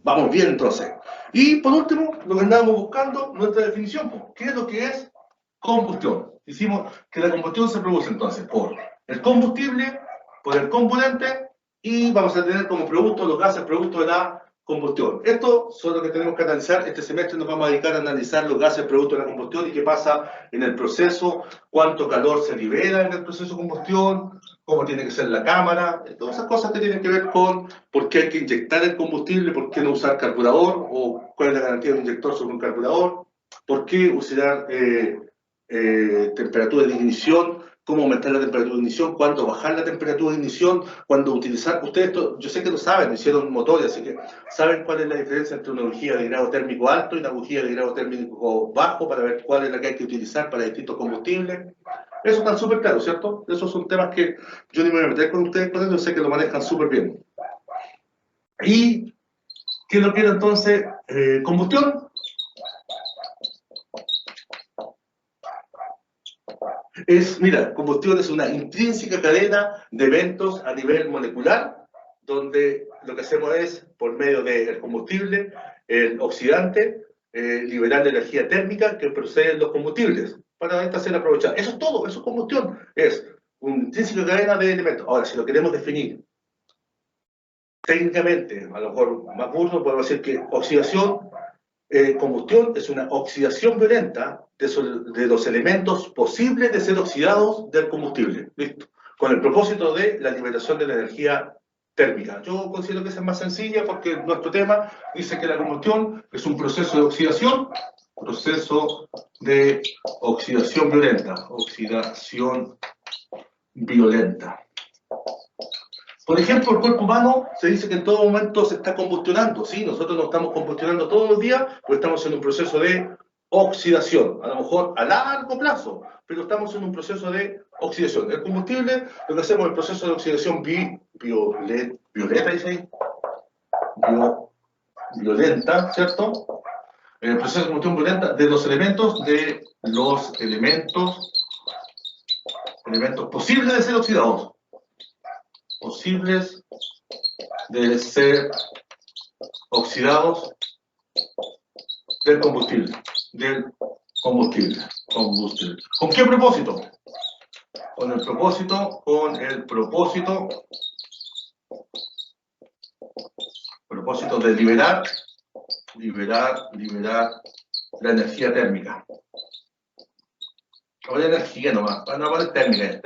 Vamos bien, entonces. Y por último, lo que andábamos buscando, nuestra definición. ¿Qué es lo que es combustión? Hicimos que la combustión se produce entonces por el combustible, por el componente, y vamos a tener como producto los gases producto de la combustión. Esto son lo que tenemos que analizar. Este semestre nos vamos a dedicar a analizar los gases producto de la combustión y qué pasa en el proceso, cuánto calor se libera en el proceso de combustión, cómo tiene que ser la cámara, todas esas cosas que tienen que ver con por qué hay que inyectar el combustible, por qué no usar carburador, o cuál es la garantía de un inyector sobre un carburador, por qué usar temperatura de ignición, cómo aumentar la temperatura de ignición, cuándo bajar la temperatura de ignición, cuándo utilizar. Ustedes, yo sé que lo saben, hicieron motores, así que saben cuál es la diferencia entre una bujía de grado térmico alto y una bujía de grado térmico bajo, para ver cuál es la que hay que utilizar para distintos combustibles. Eso está súper claro, ¿cierto? Esos son temas que yo ni me voy a meter con ustedes, yo sé que lo manejan súper bien. ¿Y qué es lo que era entonces combustión? Mira, combustión es una intrínseca cadena de eventos a nivel molecular, donde lo que hacemos es, por medio del combustible, el oxidante, liberar la energía térmica que proceden los combustibles, para esta ser aprovechada. Eso es todo, eso es combustión, es una intrínseca cadena de elementos. Ahora, si lo queremos definir técnicamente, a lo mejor más burdo, podemos decir que oxidación, combustión es una oxidación violenta de los elementos posibles de ser oxidados del combustible. Listo. Con el propósito de la liberación de la energía térmica. Yo considero que esa es más sencilla porque nuestro tema dice que la combustión es un proceso de oxidación violenta. Oxidación violenta. Por ejemplo, el cuerpo humano se dice que en todo momento se está combustionando, ¿sí? Nosotros nos estamos combustionando todos los días, pues estamos en un proceso de oxidación, a lo mejor a largo plazo, pero estamos en un proceso de oxidación. El combustible, lo que hacemos es el proceso de oxidación violeta, dice ahí, violenta, ¿cierto? El proceso de combustión violenta de los elementos posibles de ser oxidados. Posibles de ser oxidados del combustible. ¿Con qué propósito? Con el propósito de liberar la energía térmica. O la energía nomás, no es térmica.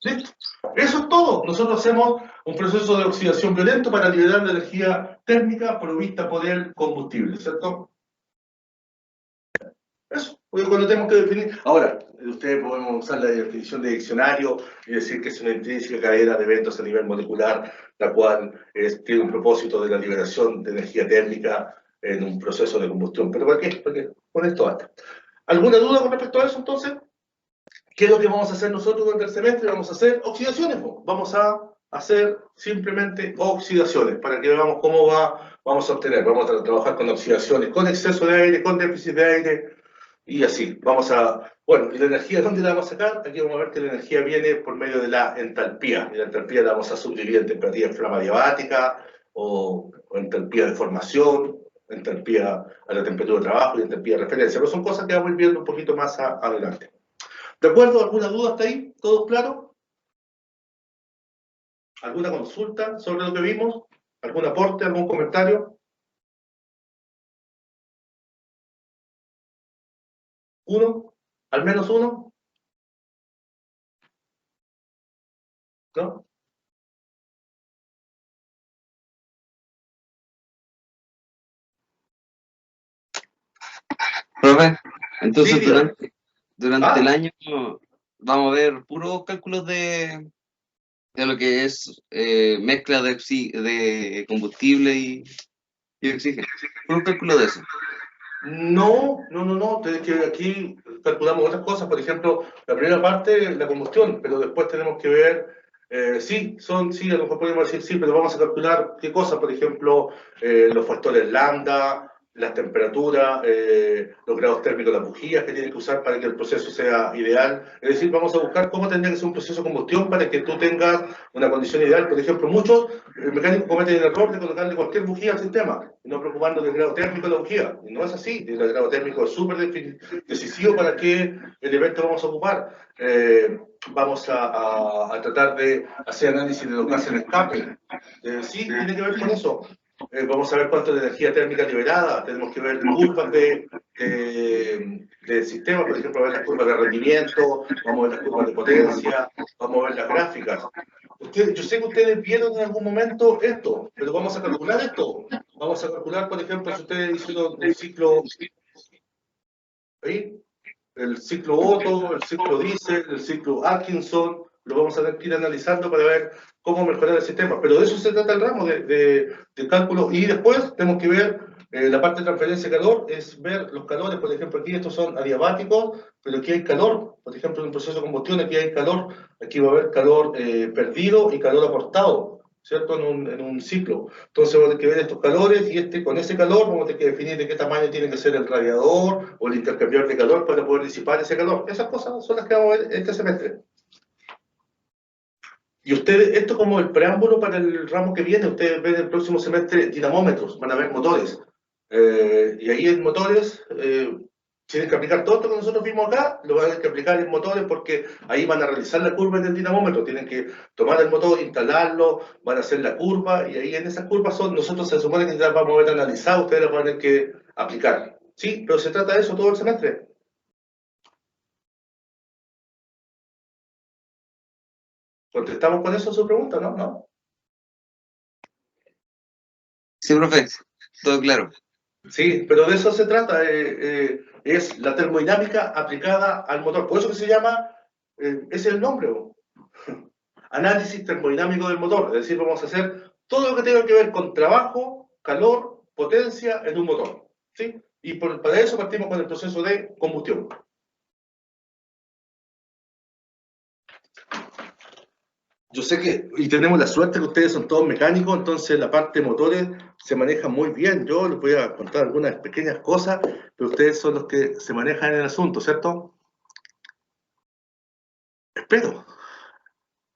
¿Listo? Eso es todo. Nosotros hacemos un proceso de oxidación violento para liberar la energía térmica provista por el combustible, ¿cierto? Eso, porque cuando tenemos que definir... Ahora, ustedes podemos usar la definición de diccionario y decir que es una intrínseca cadena de eventos a nivel molecular, la cual tiene un propósito de la liberación de energía térmica en un proceso de combustión. ¿Pero para qué? Porque con esto basta. ¿Alguna duda con respecto a eso, entonces? ¿Qué es lo que vamos a hacer nosotros durante el semestre? Vamos a hacer oxidaciones. Vamos a hacer simplemente oxidaciones para que veamos cómo vamos a obtener. Vamos a trabajar con oxidaciones, con exceso de aire, con déficit de aire y así. Bueno, ¿y la energía dónde la vamos a sacar? Aquí vamos a ver que la energía viene por medio de la entalpía. Y la entalpía la vamos a subdividir en temperatura en flama adiabática o entalpía de formación, entalpía a la temperatura de trabajo y entalpía de referencia. Pero son cosas que vamos a ir viendo un poquito más adelante. ¿De acuerdo? ¿Alguna duda hasta ahí? ¿Todo claro? ¿Alguna consulta sobre lo que vimos? ¿Algún aporte? ¿Algún comentario? ¿Uno? ¿Al menos uno? ¿No? Profe, entonces Sí, dígame. durante el año vamos a ver puros cálculos de lo que es mezcla de combustible y oxígeno. Puro cálculo de eso. No. Que aquí calculamos otras cosas. Por ejemplo, la primera parte, la combustión, pero después tenemos que ver, sí, a lo mejor podemos decir sí, pero vamos a calcular qué cosas, por ejemplo, los factores lambda, las temperaturas, los grados térmicos de las bujías que tienen que usar para que el proceso sea ideal. Es decir, vamos a buscar cómo tendría que ser un proceso de combustión para que tú tengas una condición ideal. Por ejemplo, muchos mecánicos cometen el error de colocarle cualquier bujía al sistema, no preocupando del grado térmico de la bujía. Y no es así, el grado térmico es súper decisivo para qué elemento vamos a ocupar. Vamos a tratar de hacer análisis de los gases de escape. Sí, tiene que ver con eso. Vamos a ver cuánto de energía térmica liberada, tenemos que ver curvas del sistema, por ejemplo, ver las curvas de rendimiento, vamos a ver las curvas de potencia, vamos a ver las gráficas. Yo sé que ustedes vieron en algún momento esto, pero vamos a calcular esto. Vamos a calcular, por ejemplo, si ustedes hicieron el ciclo, ¿ahí? El ciclo Otto, el ciclo Diesel, el ciclo Atkinson, lo vamos a tener que ir analizando para ver cómo mejorar el sistema. Pero de eso se trata el ramo de cálculo. Y después tenemos que ver la parte de transferencia de calor, es ver los calores. Por ejemplo, aquí estos son adiabáticos, pero aquí hay calor. Por ejemplo, en un proceso de combustión aquí hay calor. Aquí va a haber calor perdido y calor aportado. ¿cierto? En un ciclo. Entonces vamos a tener que ver estos calores y con ese calor vamos a tener que definir de qué tamaño tiene que ser el radiador o el intercambiador de calor para poder disipar ese calor. Esas cosas son las que vamos a ver este semestre. Y ustedes, esto como el preámbulo para el ramo que viene, ustedes ven el próximo semestre dinamómetros, van a ver motores. Y ahí en motores tienen que aplicar todo esto que nosotros vimos acá, lo van a tener que aplicar en motores porque ahí van a realizar la curva del dinamómetro, tienen que tomar el motor, instalarlo, van a hacer la curva y ahí en esas curvas nosotros se supone que ya vamos a ver analizado, ustedes las van a tener que aplicar. ¿Sí? Pero se trata de eso todo el semestre. ¿Contestamos con eso su pregunta, no? ¿No? Sí, profe, todo claro. Sí, pero de eso se trata, es la termodinámica aplicada al motor. Por eso que se llama, ese es el nombre, análisis termodinámico del motor. Es decir, vamos a hacer todo lo que tenga que ver con trabajo, calor, potencia en un motor. ¿Sí? Y para eso partimos con el proceso de combustión. Yo sé que, y tenemos la suerte que ustedes son todos mecánicos, entonces la parte de motores se maneja muy bien. Yo les voy a contar algunas pequeñas cosas, pero ustedes son los que se manejan en el asunto, ¿cierto? Espero.